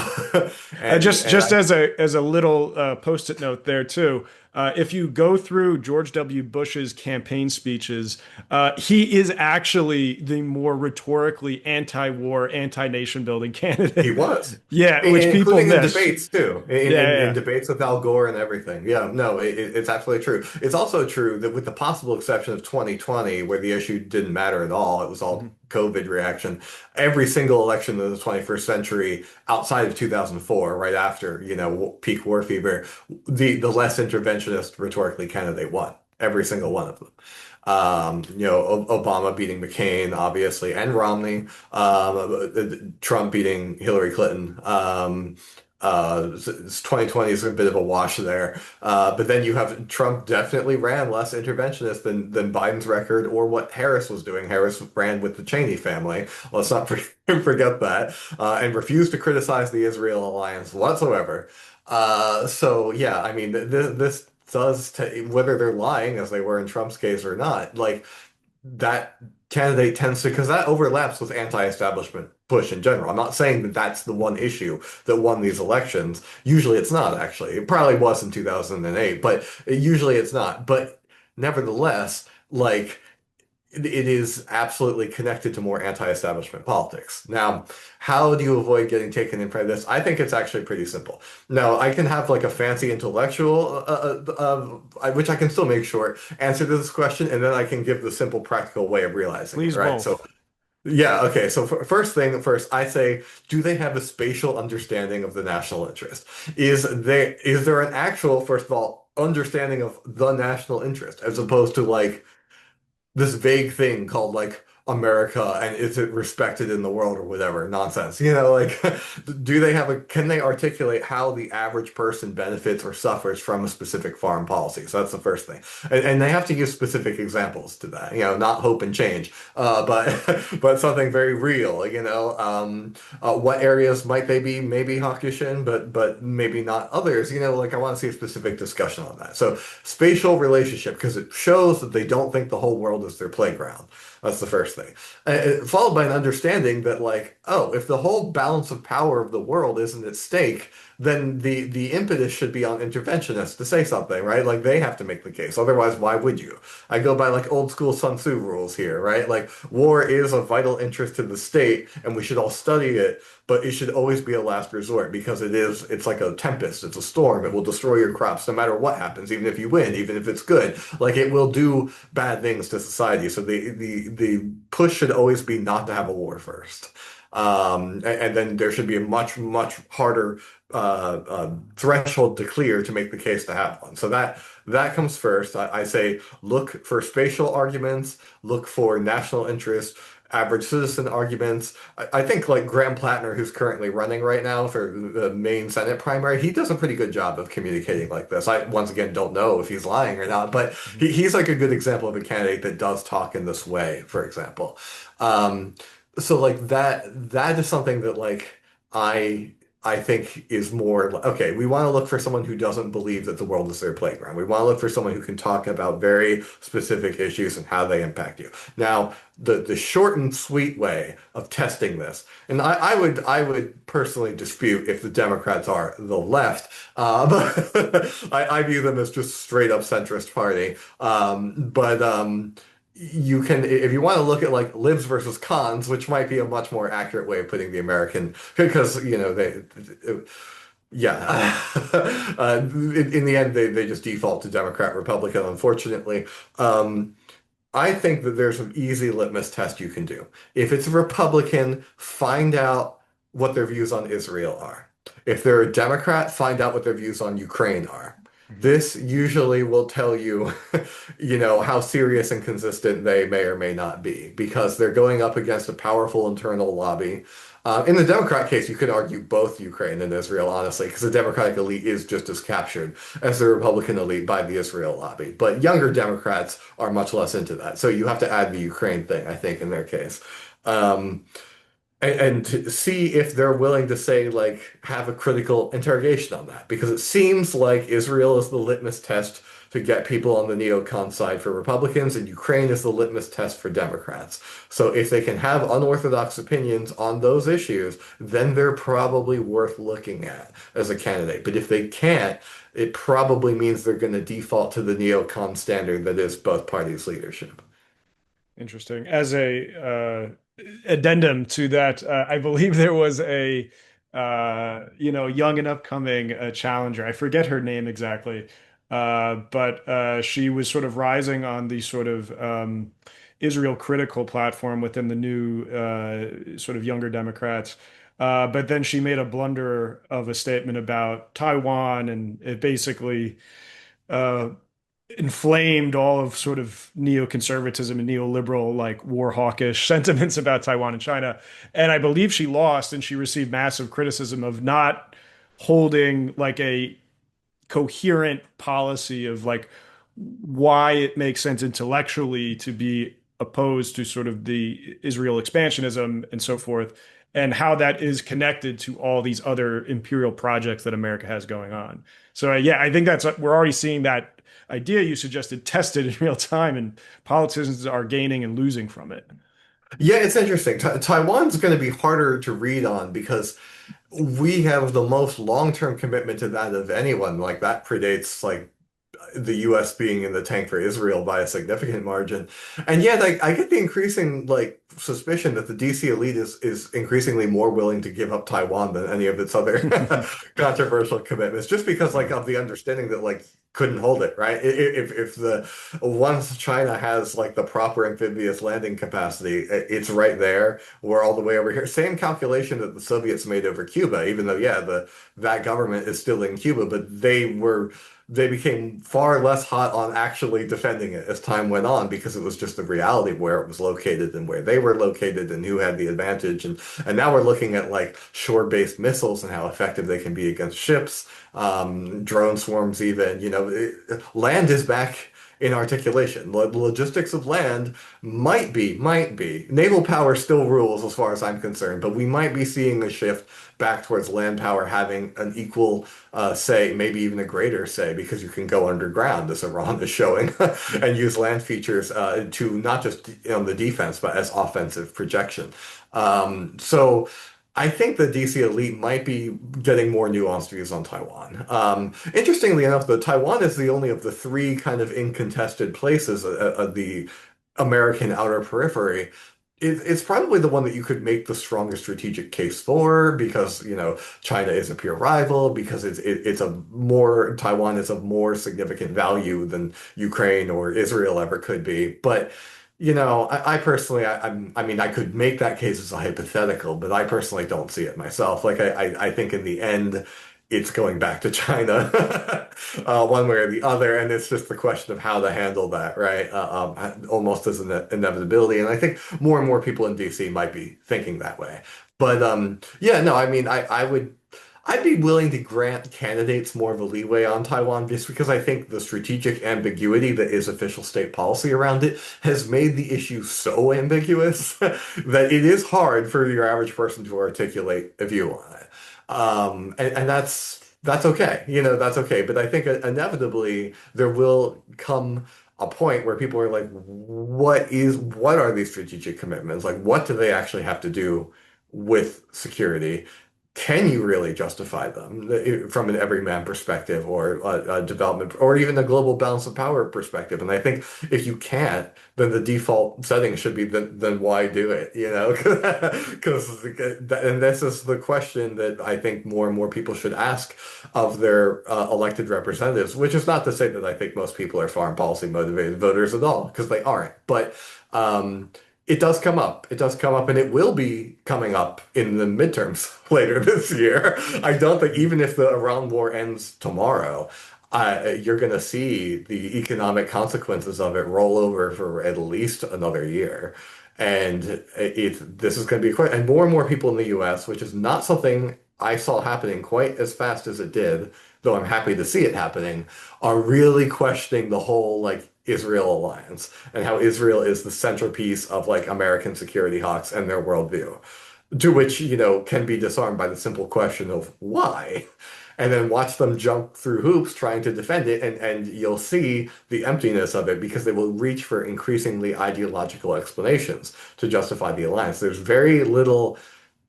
and Just as a little post-it note there too, if you go through George W. Bush's campaign speeches, he is actually the more rhetorically anti-war, anti-nation building he candidate. was, Yeah, which people including in miss. debates too, Yeah, in yeah, debates with Al Gore and everything. Yeah, no, it's absolutely true. It's also true that with the possible exception of 2020, where the issue didn't matter at all, it was yeah. all COVID reaction. Every single election in the 21st century, outside of 2004, right after, peak war fever, the less interventionist rhetorically candidate won. Every single one of them. Obama beating McCain, obviously, and Romney. Trump beating Hillary Clinton. 2020 is a bit of a wash there. But then you have Trump definitely ran less interventionist than Biden's record or what Harris was doing. Harris ran with the Cheney family. Let's not forget that. And refused to criticize the Israel alliance whatsoever. So yeah, I mean, this does, whether they're lying as they were in Trump's case or not, like that candidate tends to, because that overlaps with anti-establishment push in general. I'm not saying that that's the one issue that won these elections. Usually it's not, actually. It probably was in 2008, but usually it's not. But nevertheless, like, it is absolutely connected to more anti-establishment politics. Now, how do you avoid getting taken in by this? I think it's actually pretty simple. Now, I can have like a fancy intellectual, which I can still make short, answer to this question, and then I can give the simple practical way of realizing it, Please right? So, both. yeah, okay. So first thing first, I say, do they have a spatial understanding of the national interest? Is there an actual, first of all, understanding of the national interest, as opposed to like this vague thing called like America and is it respected in the world or whatever nonsense. Like can they articulate how the average person benefits or suffers from a specific foreign policy? So that's the first thing. And they have to use specific examples to that, not hope and change, but something very real, what areas might they be maybe hawkish in, but maybe not others, like I want to see a specific discussion on that. So spatial relationship, because it shows that they don't think the whole world is their playground. That's the first thing. Followed by an understanding that, like, oh, if the whole balance of power of the world isn't at stake, then the impetus should be on interventionists to say something, right? Like they have to make the case. Otherwise, why would you? I go by like old school Sun Tzu rules here, right? Like war is a vital interest to the state, and we should all study it, but it should always be a last resort because it's like a tempest, it's a storm. It will destroy your crops no matter what happens, even if you win, even if it's good. Like it will do bad things to society. So the push should always be not to have a war first. And then there should be a much, much harder threshold to clear to make the case to have one. So that comes first. I say look for spatial arguments, look for national interest, average citizen arguments. I think like Graham Plattner, who's currently running right now for the Maine Senate primary, he does a pretty good job of communicating like this. I once again don't know if he's lying or not, but he's like a good example of a candidate that does talk in this way, for example. Um, so like that is something that like I I think is more okay. We want to look for someone who doesn't believe that the world is their playground. We want to look for someone who can talk about very specific issues and how they impact you. Now, the short and sweet way of testing this, and I would personally dispute if the Democrats are the left, but I view them as just straight up centrist party. But you can, if you want to look at like libs versus cons, which might be a much more accurate way of putting the American, because yeah, in the end they just default to Democrat Republican, unfortunately. I think that there's an easy litmus test you can do. If it's a Republican, find out what their views on Israel are. If they're a Democrat, find out what their views on Ukraine are. This usually will tell you, how serious and consistent they may or may not be because they're going up against a powerful internal lobby. In the Democrat case, you could argue both Ukraine and Israel, honestly, because the Democratic elite is just as captured as the Republican elite by the Israel lobby. But younger Democrats are much less into that. So you have to add the Ukraine thing, I think, in their case. Um, and to see if they're willing to say, like, have a critical interrogation on that, because it seems like Israel is the litmus test to get people on the neocon side for Republicans, and Ukraine is the litmus test for Democrats. So if they can have unorthodox opinions on those issues, then they're probably worth looking at as a candidate. But if they can't, it probably means they're going to default to the neocon standard that is both parties' leadership. Interesting. As a addendum to that, I believe there was a young and upcoming challenger. I forget her name exactly, but she was sort of rising on the sort of Israel critical platform within the new sort of younger Democrats. But then she made a blunder of a statement about Taiwan, and it basically uh, inflamed all of sort of neoconservatism and neoliberal, like war hawkish sentiments about Taiwan and China. And I believe she lost, and she received massive criticism of not holding like a coherent policy of like why it makes sense intellectually to be opposed to sort of the Israel expansionism and so forth, and how that is connected to all these other imperial projects that America has going on. So yeah, I think that's we're already seeing that idea you suggested tested in real time, and politicians are gaining and losing from it. Yeah, it's interesting. Taiwan's going to be harder to read on because we have the most long-term commitment to that of anyone. Like that predates like the US being in the tank for Israel by a significant margin. And yet I get the increasing like suspicion that the DC elite is increasingly more willing to give up Taiwan than any of its other controversial commitments, just because like of the understanding that like couldn't hold it, right? If the once China has like the proper amphibious landing capacity, it's right there. We're all the way over here. Same calculation that the Soviets made over Cuba, even though yeah, the that government is still in Cuba, but they became far less hot on actually defending it as time went on because it was just the reality of where it was located and where they were located and who had the advantage. And now we're looking at like shore-based missiles and how effective they can be against ships, drone swarms even, land is back in articulation. The logistics of land might be. Naval power still rules as far as I'm concerned, but we might be seeing a shift back towards land power having an equal say, maybe even a greater say, because you can go underground, as Iran is showing, and use land features to not just on the defense, but as offensive projection. So I think the DC elite might be getting more nuanced views on Taiwan. Interestingly enough, though, Taiwan is the only of the three kind of incontested places of the American outer periphery. It's probably the one that you could make the strongest strategic case for because, China is a peer rival, because it's a more, Taiwan is of more significant value than Ukraine or Israel ever could be. But, I personally, I mean, I could make that case as a hypothetical, but I personally don't see it myself. Like, I think in the end, it's going back to China, one way or the other, and it's just the question of how to handle that, right? Almost as an inevitability, and I think more and more people in DC might be thinking that way. But yeah, no, I mean, I'd be willing to grant candidates more of a leeway on Taiwan just because I think the strategic ambiguity that is official state policy around it has made the issue so ambiguous that it is hard for your average person to articulate a view on it. And that's okay. That's okay. But I think inevitably there will come a point where people are like, what are these strategic commitments? Like, what do they actually have to do with security? Can you really justify them from an everyman perspective or a development or even a global balance of power perspective? And I think if you can't, then the default setting should be then why do it? Because and this is the question that I think more and more people should ask of their elected representatives, which is not to say that I think most people are foreign policy motivated voters at all, because they aren't. But it does come up. It does come up, and it will be coming up in the midterms later this year. I don't think, even if the Iran war ends tomorrow, you're going to see the economic consequences of it roll over for at least another year. And this is going to be quite, and more people in the US, which is not something I saw happening quite as fast as it did, though I'm happy to see it happening, are really questioning the whole like Israel alliance and how Israel is the centerpiece of like American security hawks and their worldview, to which, can be disarmed by the simple question of why. And then watch them jump through hoops trying to defend it, and you'll see the emptiness of it because they will reach for increasingly ideological explanations to justify the alliance. There's very little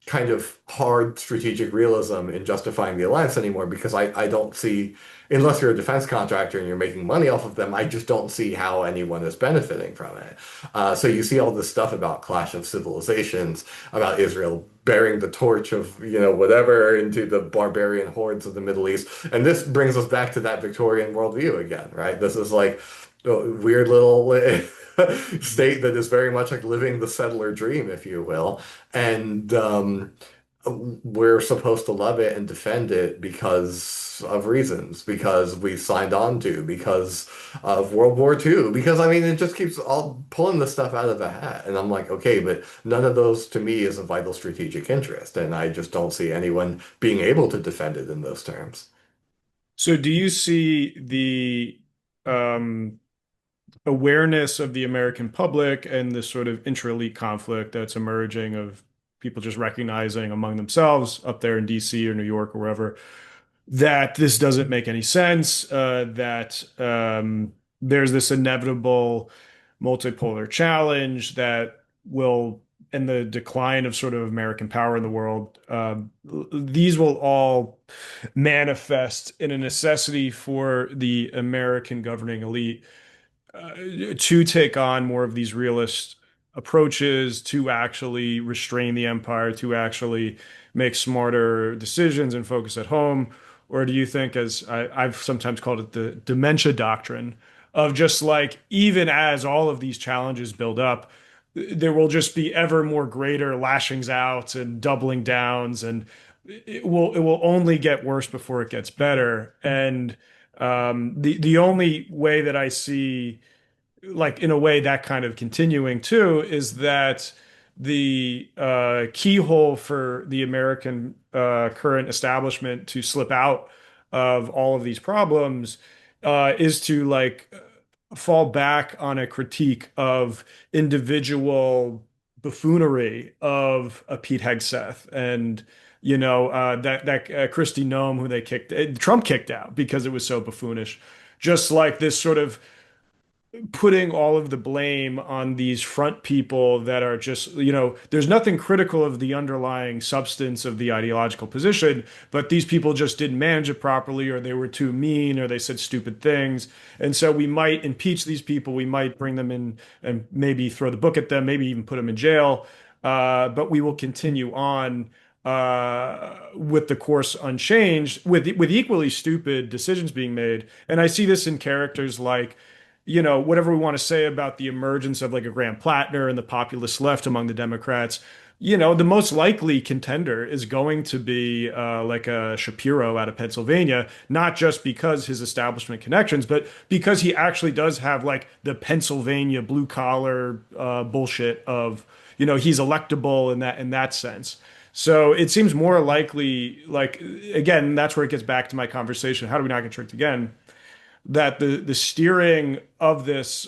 kind of hard strategic realism in justifying the alliance anymore because I don't see, unless you're a defense contractor and you're making money off of them, I just don't see how anyone is benefiting from it. So you see all this stuff about clash of civilizations, about Israel bearing the torch of, whatever into the barbarian hordes of the Middle East. And this brings us back to that Victorian worldview again, right? This is like a weird little state that is very much like living the settler dream, if you will. And we're supposed to love it and defend it because of reasons, because we signed on to, because of World War II, because I mean, it just keeps all pulling the stuff out of the hat. And I'm like, okay, but none of those to me is a vital strategic interest. And I just don't see anyone being able to defend it in those terms. So do you see the um, awareness of the American public and this sort of intra-elite conflict that's emerging of people just recognizing among themselves up there in DC or New York or wherever that this doesn't make any sense, that there's this inevitable multipolar challenge that will, and the decline of sort of American power in the world, these will all manifest in a necessity for the American governing elite to take on more of these realist approaches, to actually restrain the empire, to actually make smarter decisions and focus at home? Or do you think, as I've sometimes called it, the dementia doctrine of just like, even as all of these challenges build up, there will just be ever more greater lashings out and doubling downs, and it will only get worse before it gets better. And the only way that I see, like in a way, that kind of continuing too, is that the keyhole for the American current establishment to slip out of all of these problems is to like fall back on a critique of individual buffoonery of a Pete Hegseth and that Christy Nome who they kicked Trump kicked out because it was so buffoonish, just like this sort of putting all of the blame on these front people that are just, there's nothing critical of the underlying substance of the ideological position, but these people just didn't manage it properly, or they were too mean, or they said stupid things. And so we might impeach these people, we might bring them in and maybe throw the book at them, maybe even put them in jail. But we will continue on with the course unchanged, with equally stupid decisions being made. And I see this in characters like, whatever we want to say about the emergence of like a Graham Plattner and the populist left among the Democrats, the most likely contender is going to be like a Shapiro out of Pennsylvania, not just because his establishment connections, but because he actually does have like the Pennsylvania blue collar bullshit of, he's electable in that sense. So it seems more likely, like, again, that's where it gets back to my conversation. How do we not get tricked again? That the steering of this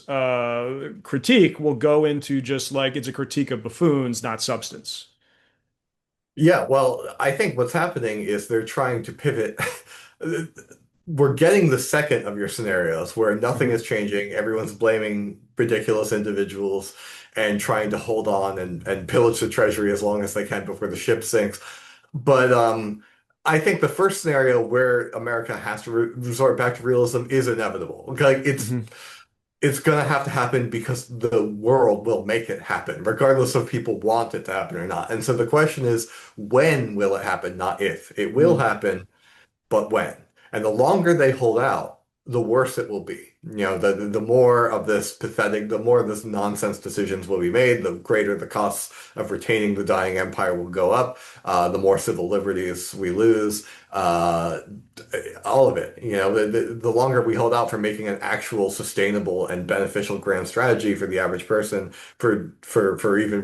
critique will go into just like it's a critique of buffoons, not substance. Yeah, well, I think what's happening is they're trying to pivot. We're getting the second of your scenarios where nothing Mhm. is changing, everyone's blaming ridiculous individuals and trying to hold on and pillage the treasury as long as they can before the ship sinks. But I think the first scenario where America has to re resort back to realism is inevitable. Like Mhm. it's gonna have to happen because the world will make it happen, regardless of people want it to happen or not. And so the question is, when will it happen, not if. It will Mm. happen, but when. And the longer they hold out, the worse it will be. The more of this pathetic, the more of this nonsense decisions will be made, the greater the costs of retaining the dying empire will go up, the more civil liberties we lose, all of it. The longer we hold out for making an actual sustainable and beneficial grand strategy for the average person, for even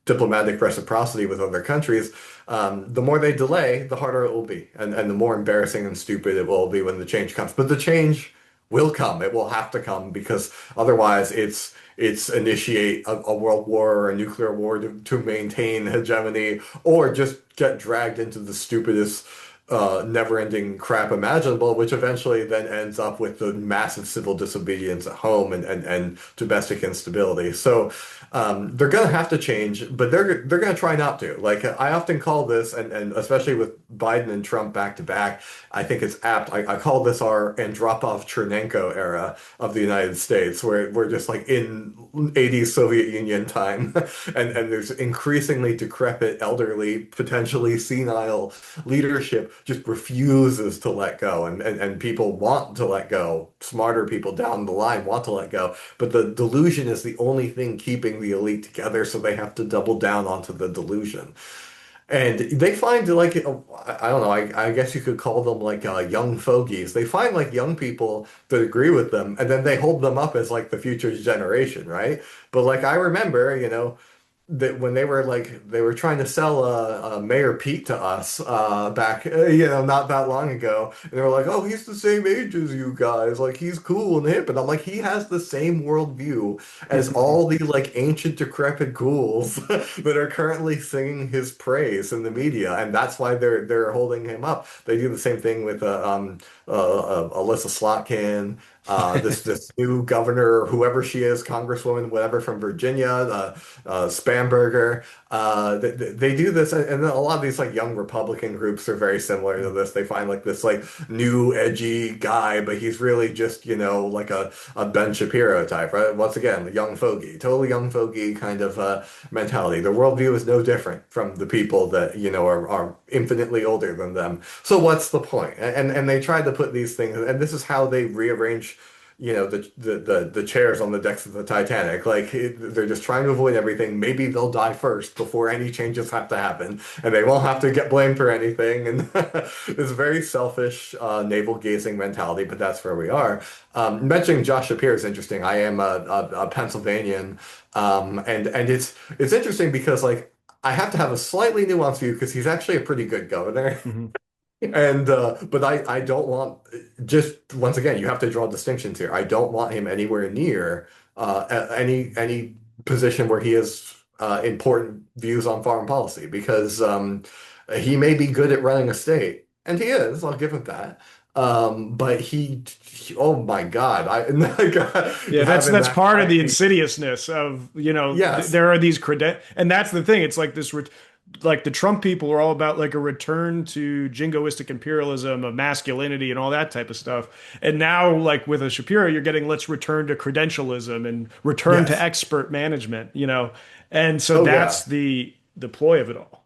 diplomatic reciprocity with other countries, the more they delay, the harder it will be, and the more embarrassing and stupid it will be when the change comes. But the change will come. It will have to come because otherwise, it's initiate a world war or a nuclear war to maintain hegemony, or just get dragged into the stupidest never-ending crap imaginable, which eventually then ends up with the massive civil disobedience at home and domestic instability. So they're going to have to change, but they're going to try not to. Like I often call this, and especially with Biden and Trump back to back, I think it's apt. I call this our Andropov-Chernenko era of the United States, where we're just like in 80s Soviet Union time, and there's increasingly decrepit, elderly, potentially senile leadership just refuses to let go, and people want to let go. Smarter people down the line want to let go, but the delusion is the only thing keeping the elite together, so they have to double down onto the delusion. And they find like I don't know, I guess you could call them like young fogies. They find like young people that agree with them, and then they hold them up as like the future generation, right? But like I remember, that when they were trying to sell Mayor Pete to us back not that long ago, and they were like, oh, he's the same age as you guys, like he's cool and hip, and I'm like, he has the same worldview as all the like ancient decrepit ghouls that are currently singing his praise in the media, and that's why they're holding him up. They do the same thing with Alyssa Slotkin. This new governor, whoever she is, congresswoman, whatever from Virginia, Spamberger, they do this, and then a lot of these like young Republican groups are very similar to this. They find like this like new edgy guy, but he's really just like a Ben Shapiro type, right? Once again, the young fogey, totally young fogey kind of mentality. Their worldview is no different from the people that are infinitely older than them. So what's the point? And they try to put these things, and this is how they rearrange the chairs on the decks of the Titanic. Like they're just trying to avoid everything. Maybe they'll die first before any changes have to happen, and they won't have to get blamed for anything. And it's a very selfish, navel-gazing mentality, but that's where we are. Mentioning Josh Shapiro is interesting. I am a Pennsylvanian, and it's interesting because like I have to have a slightly nuanced view because he's actually a pretty good governor. Mhm. And but I don't want, just once again, you have to draw distinctions here. I don't want him anywhere near any position where he has important views on foreign policy because he may be good at running a state, and he is. I'll give him that. But oh my God, Yeah, having that's that part of guy, the insidiousness of, yes, there are these and that's the thing. It's like this, like the Trump people are all about like a return to jingoistic imperialism of masculinity and all that type of stuff. And now, like with a Shapiro, you're getting let's return to credentialism and return to yes, expert management, And so oh that's yeah. the ploy of it all.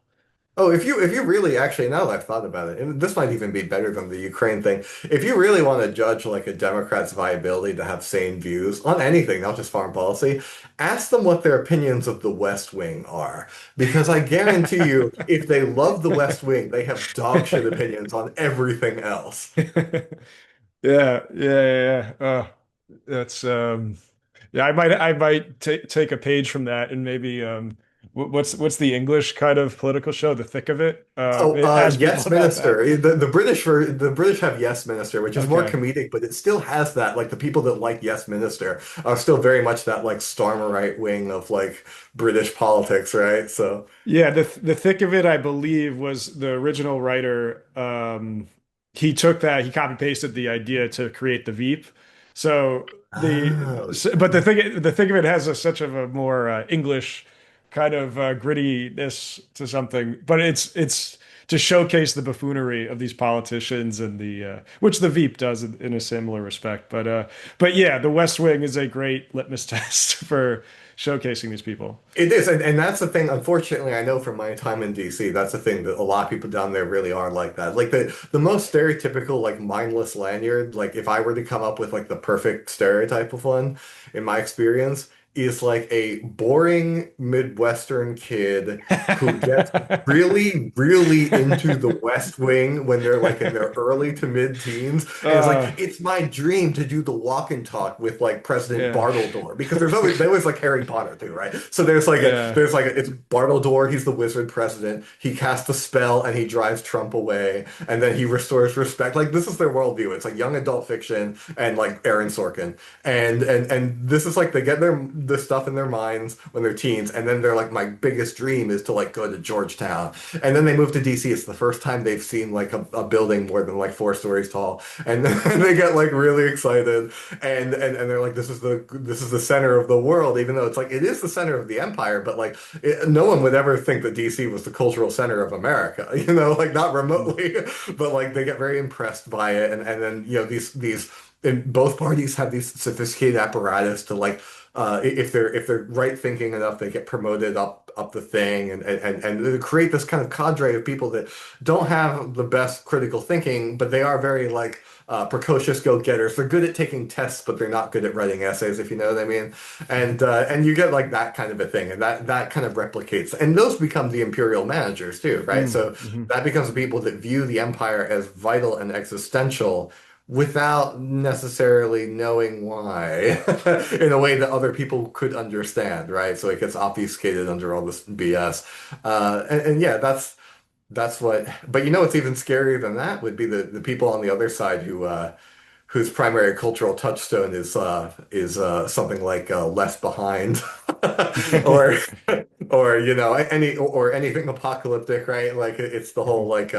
Oh, if you really actually now that I've thought about it, and this might even be better than the Ukraine thing, if you really want to judge like a Democrat's viability to have sane views on anything, not just foreign policy, ask them what their opinions of the West Wing are. Because I guarantee you, if they love the West Wing, they have dog shit opinions on everything else. Yeah, yeah, yeah, yeah. That's yeah, I might take a page from that and maybe what's the English kind of political show, The Thick of It? Oh, It has people Yes about that. Minister. The British have Yes Minister, which is more Okay. comedic, but it still has that. Like the people that like Yes Minister are still very much that like storm right wing of like British politics, right? So, Yeah, the Thick of It, I believe, was the original writer. He took that, he copy pasted the idea to create the Veep. So oh, but the Thick of It has such of a more English kind of grittiness to something. But it's to showcase the buffoonery of these politicians and the which the Veep does in a similar respect. But yeah, the West Wing is a great litmus test for showcasing these people. It is, and that's the thing. Unfortunately, I know from my time in DC, that's the thing that a lot of people down there really are like that. Like the most stereotypical, like mindless lanyard. Like if I were to come up with like the perfect stereotype of one, in my experience, is like a boring Midwestern kid who gets really, really into the West Wing when they're like in their early to mid-teens. And it's like, Uh, it's my dream to do the walk and talk with like President yeah, Bartledore because there was like Harry Potter too, right? So yeah, there's like it's Bartledore, he's the wizard president. He casts a spell and he drives Trump away, and then he restores respect. Like this is their worldview. It's like young adult fiction and like Aaron Sorkin. And this is like they get this stuff in their minds when they're teens, and then they're like, my biggest dream is to like go to Georgetown. And then they move to DC. It's the first time they've seen like a building more than like 4 stories tall. And then they get like really excited and they're like, this is the center of the world, even though it's like it is the center of the empire, but like no one would ever think that DC was the cultural center of America, like not remotely, but like they get very impressed by it. And then, these and both parties have these sophisticated apparatus to like if they're right thinking enough, they get promoted up the thing and they create this kind of cadre of people that don't have the best critical thinking, but they are very like precocious go-getters. They're good at taking tests, but they're not good at writing essays, if you know what I mean. And you get like that kind of a thing, and that kind of replicates, and those become the imperial managers too, right? So mm-hmm. that becomes the people that view the empire as vital and existential without necessarily knowing why in a way that other people could understand, right? So it gets obfuscated under all this BS. And yeah, that's what, but what's even scarier than that would be the people on the other side whose primary cultural touchstone is something like Left Behind or anything apocalyptic, right? Like it's the whole like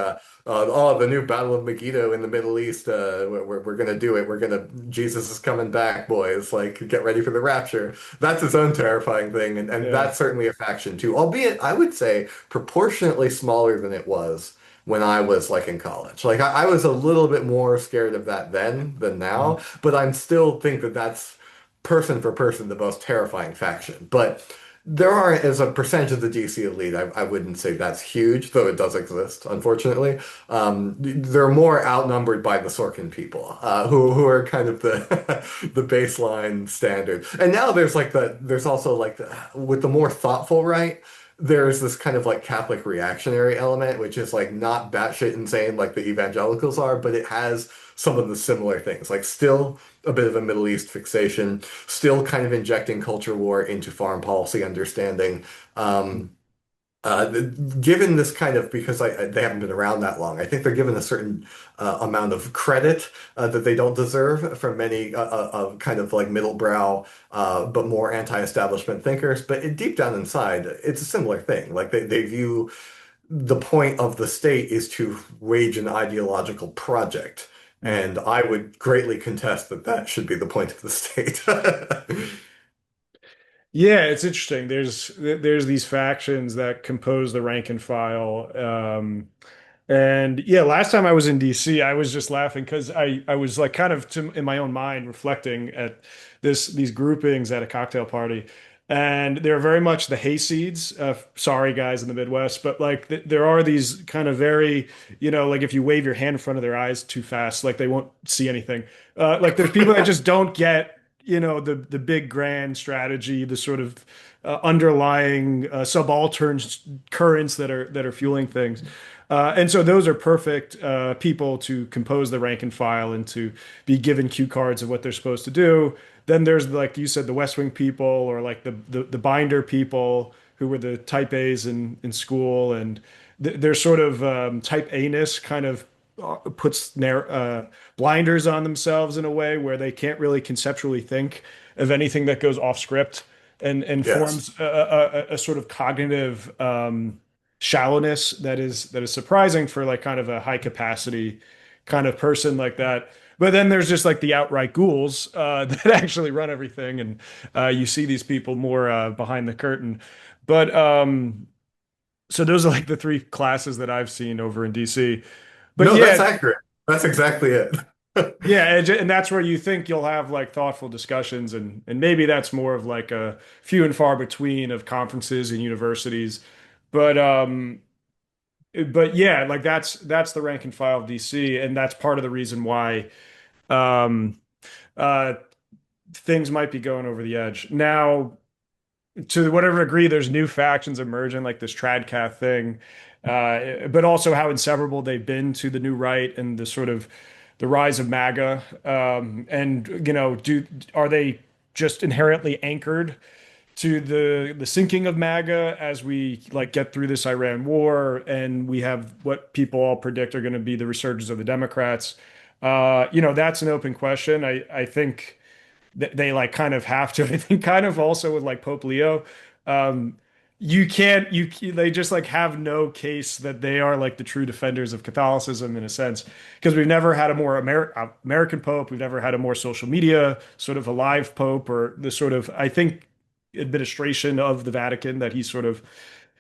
oh, the new Battle of Megiddo in the Middle East, we're gonna do it, Jesus is coming back, boys, like get ready for the rapture. That's its own terrifying thing, and Yeah. that's certainly a faction too, albeit I would say proportionately smaller than it was when I was like in college. Like I was a little bit more scared of that then than now, Mhm. but I still think that that's person for person the most terrifying faction. But there are, as a percentage of the DC elite, I wouldn't say that's huge, though it does exist, unfortunately. They're more outnumbered by the Sorkin people, who are kind of the the baseline standard. And now there's also like with the more thoughtful right, there's this kind of like Catholic reactionary element, which is like not batshit insane like the evangelicals are, but it has some of the similar things, like still a bit of a Middle East fixation, still kind of injecting culture war into foreign policy understanding. Um, Given this kind of, because they haven't been around that long, I think they're given a certain amount of credit that they don't deserve from many kind of like middle brow, but more anti-establishment thinkers. But deep down inside, it's a similar thing. Like they view the point of the state is to wage an ideological project. Mm. And I would greatly contest that that should be the point of the state. Yeah, it's interesting. There's these factions that compose the rank and file. And yeah, last time I was in DC, I was just laughing because I was like kind of in my own mind reflecting at these groupings at a cocktail party. And they're very much the hayseeds. Sorry, guys in the Midwest, but like there are these kind of very, like if you wave your hand in front of their eyes too fast, like they won't see anything. Like there's people that just don't get the big grand strategy, the sort of underlying subaltern currents that are fueling things. And so those are perfect people to compose the rank and file and to be given cue cards of what they're supposed to do. Then there's, like you said, the West Wing people, or like the binder people who were the type A's in school, and they're sort of type A-ness kind of puts blinders on themselves in a way where they can't really conceptually think of anything that goes off script, and Yes. forms a sort of cognitive shallowness that is surprising for like kind of a high capacity kind of person like that. But then there's just like the outright ghouls that actually run everything, and you see these people more behind the curtain. But So those are like the three classes that I've seen over in DC. But No, that's yeah, accurate. That's exactly it. yeah, and that's where you think you'll have like thoughtful discussions, and maybe that's more of like a few and far between of conferences and universities. But but yeah, like that's the rank and file of DC, and that's part of the reason why um uh things might be going over the edge. Now, to whatever degree there's new factions emerging, like this Tradcath thing, but also how inseparable they've been to the new right and the sort of the rise of MAGA. And do are they just inherently anchored to the sinking of MAGA as we like get through this Iran war and we have what people all predict are going to be the resurgence of the Democrats? That's an open question. I think they like kind of have to. I think kind of also with like Pope Leo, um, you can't they just like have no case that they are like the true defenders of Catholicism in a sense because we've never had a more American Pope. We've never had a more social media sort of alive Pope or the sort of I think administration of the Vatican that he's sort of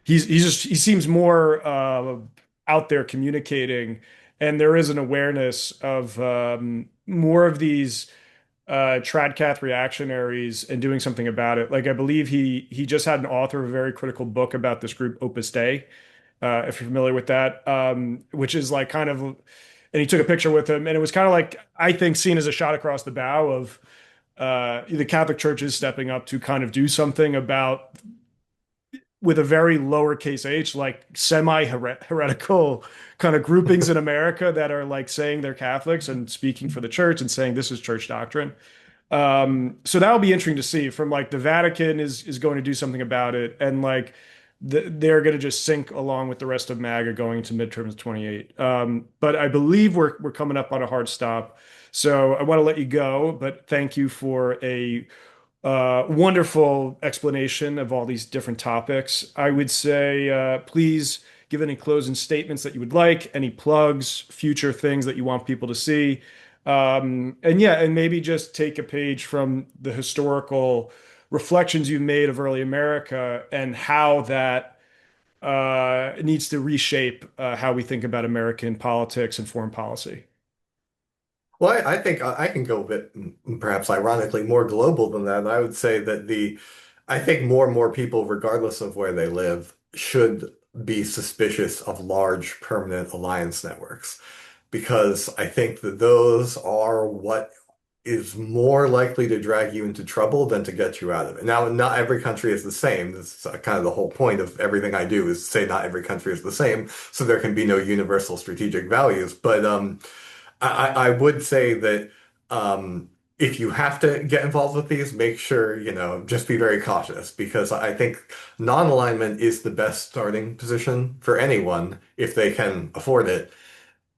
he's just he seems more out there communicating, and there is an awareness of more of these Tradcath reactionaries and doing something about it. Like I believe he just had an author of a very critical book about this group Opus Dei, if you're familiar with that, which is like kind of, and he took a picture with him, and it was kind of like I think seen as a shot across the bow of the Catholic Church is stepping up to kind of do something about with a very lowercase h, like semi-heretical kind of groupings in America that are like saying they're Catholics and speaking for the church and saying this is church doctrine. So that'll be interesting to see from like the Vatican is going to do something about it, and like they're going to just sync along with the rest of MAGA going to midterms 28. But I believe we're coming up on a hard stop, so I want to let you go. But thank you for a wonderful explanation of all these different topics. I would say please give any closing statements that you would like, any plugs, future things that you want people to see. And yeah, and maybe just take a page from the historical reflections you've made of early America and how that needs to reshape how we think about American politics and foreign policy. Well, I think I can go a bit, perhaps ironically, more global than that. I would say that I think more and more people, regardless of where they live, should be suspicious of large permanent alliance networks because I think that those are what is more likely to drag you into trouble than to get you out of it. Now, not every country is the same. This is kind of the whole point of everything I do is say not every country is the same, so there can be no universal strategic values. But I would say that if you have to get involved with these, make sure, just be very cautious because I think non-alignment is the best starting position for anyone if they can afford it,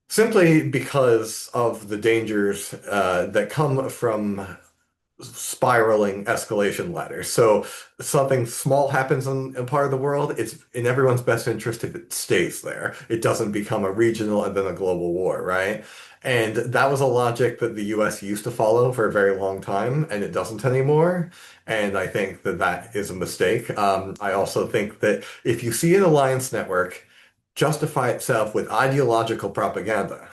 simply because of the dangers that come from spiraling escalation ladder. So something small happens in a part of the world, it's in everyone's best interest if it stays there. It doesn't become a regional and then a global war, right? And that was a logic that the US used to follow for a very long time, and it doesn't anymore. And I think that that is a mistake. I also think that if you see an alliance network justify itself with ideological propaganda,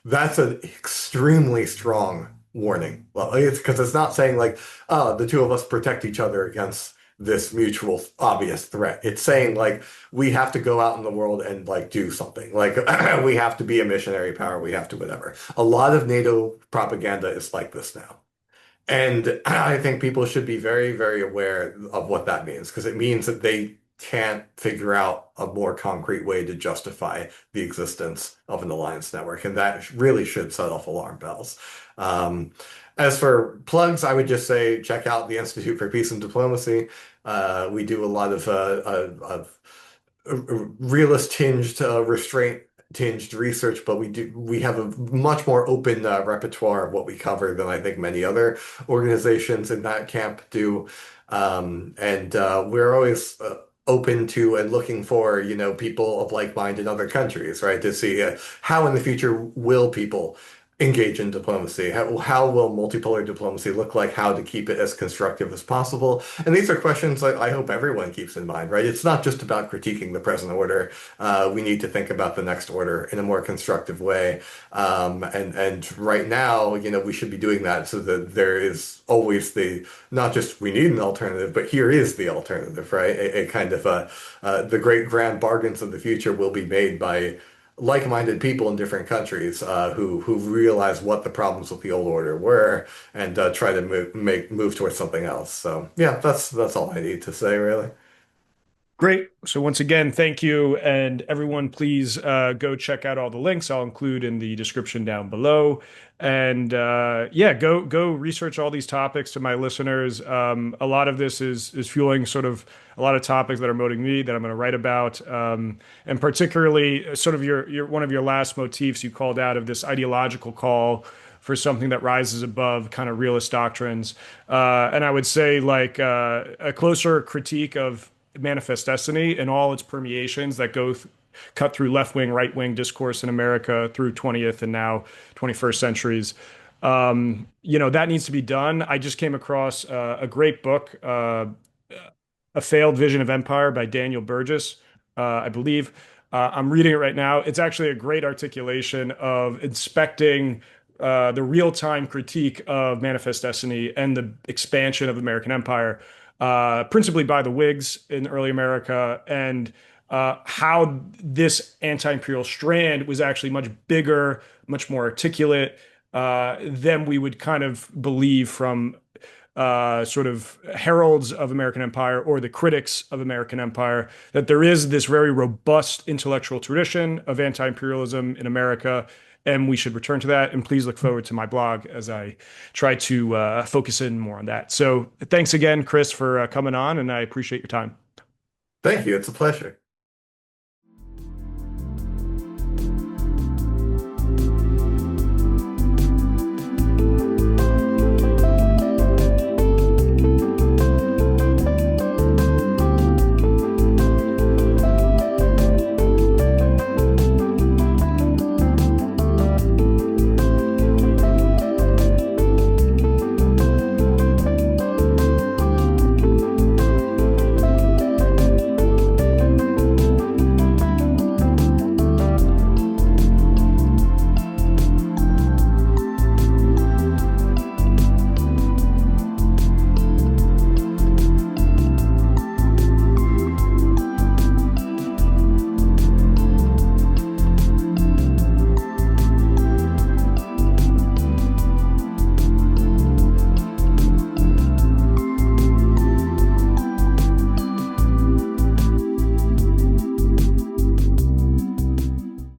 that's an extremely strong warning. Well, it's because it's not saying like, oh, the two of us protect each other against this mutual obvious threat. It's saying like we have to go out in the world and like do something. Like we have to be a missionary power, we have to whatever. A lot of NATO propaganda is like this now. And I think people should be very, very aware of what that means because it means that they can't figure out a more concrete way to justify the existence of an alliance network. And that really should set off alarm bells. Um, as for plugs, I would just say check out the Institute for Peace and Diplomacy. We do a lot of realist tinged, restraint tinged research, but we have a much more open repertoire of what we cover than I think many other organizations in that camp do. And we're always open to and looking for, people of like mind in other countries, right? To see how in the future will people engage in diplomacy? How will multipolar diplomacy look like? How to keep it as constructive as possible? And these are questions I hope everyone keeps in mind, right? It's not just about critiquing the present order. We need to think about the next order in a more constructive way. And right now, we should be doing that so that there is always not just we need an alternative, but here is the alternative, right? A kind of the great grand bargains of the future will be made by like-minded people in different countries who realize what the problems with the old order were and try to move towards something else. So yeah, that's all I need to say, really. Great. So once again, thank you. And everyone, please go check out all the links I'll include in the description down below. And yeah, go research all these topics to my listeners. A lot of this is fueling sort of a lot of topics that are motivating me that I'm going to write about. And particularly sort of your one of your last motifs you called out of this ideological call for something that rises above kind of realist doctrines. And I would say like a closer critique of manifest destiny and all its permeations that cut through left wing, right wing discourse in America through 20th and now 21st centuries. That needs to be done. I just came across a great book, A Failed Vision of Empire by Daniel Burgess, I believe. I'm reading it right now. It's actually a great articulation of inspecting the real-time critique of manifest destiny and the expansion of American empire, principally by the Whigs in early America, and how this anti-imperial strand was actually much bigger, much more articulate than we would kind of believe from sort of heralds of American empire or the critics of American empire, that there is this very robust intellectual tradition of anti-imperialism in America, and we should return to that. And please look forward to my blog as I try to focus in more on that. So thanks again, Chris, for coming on, and I appreciate your time. Thank you. It's a pleasure.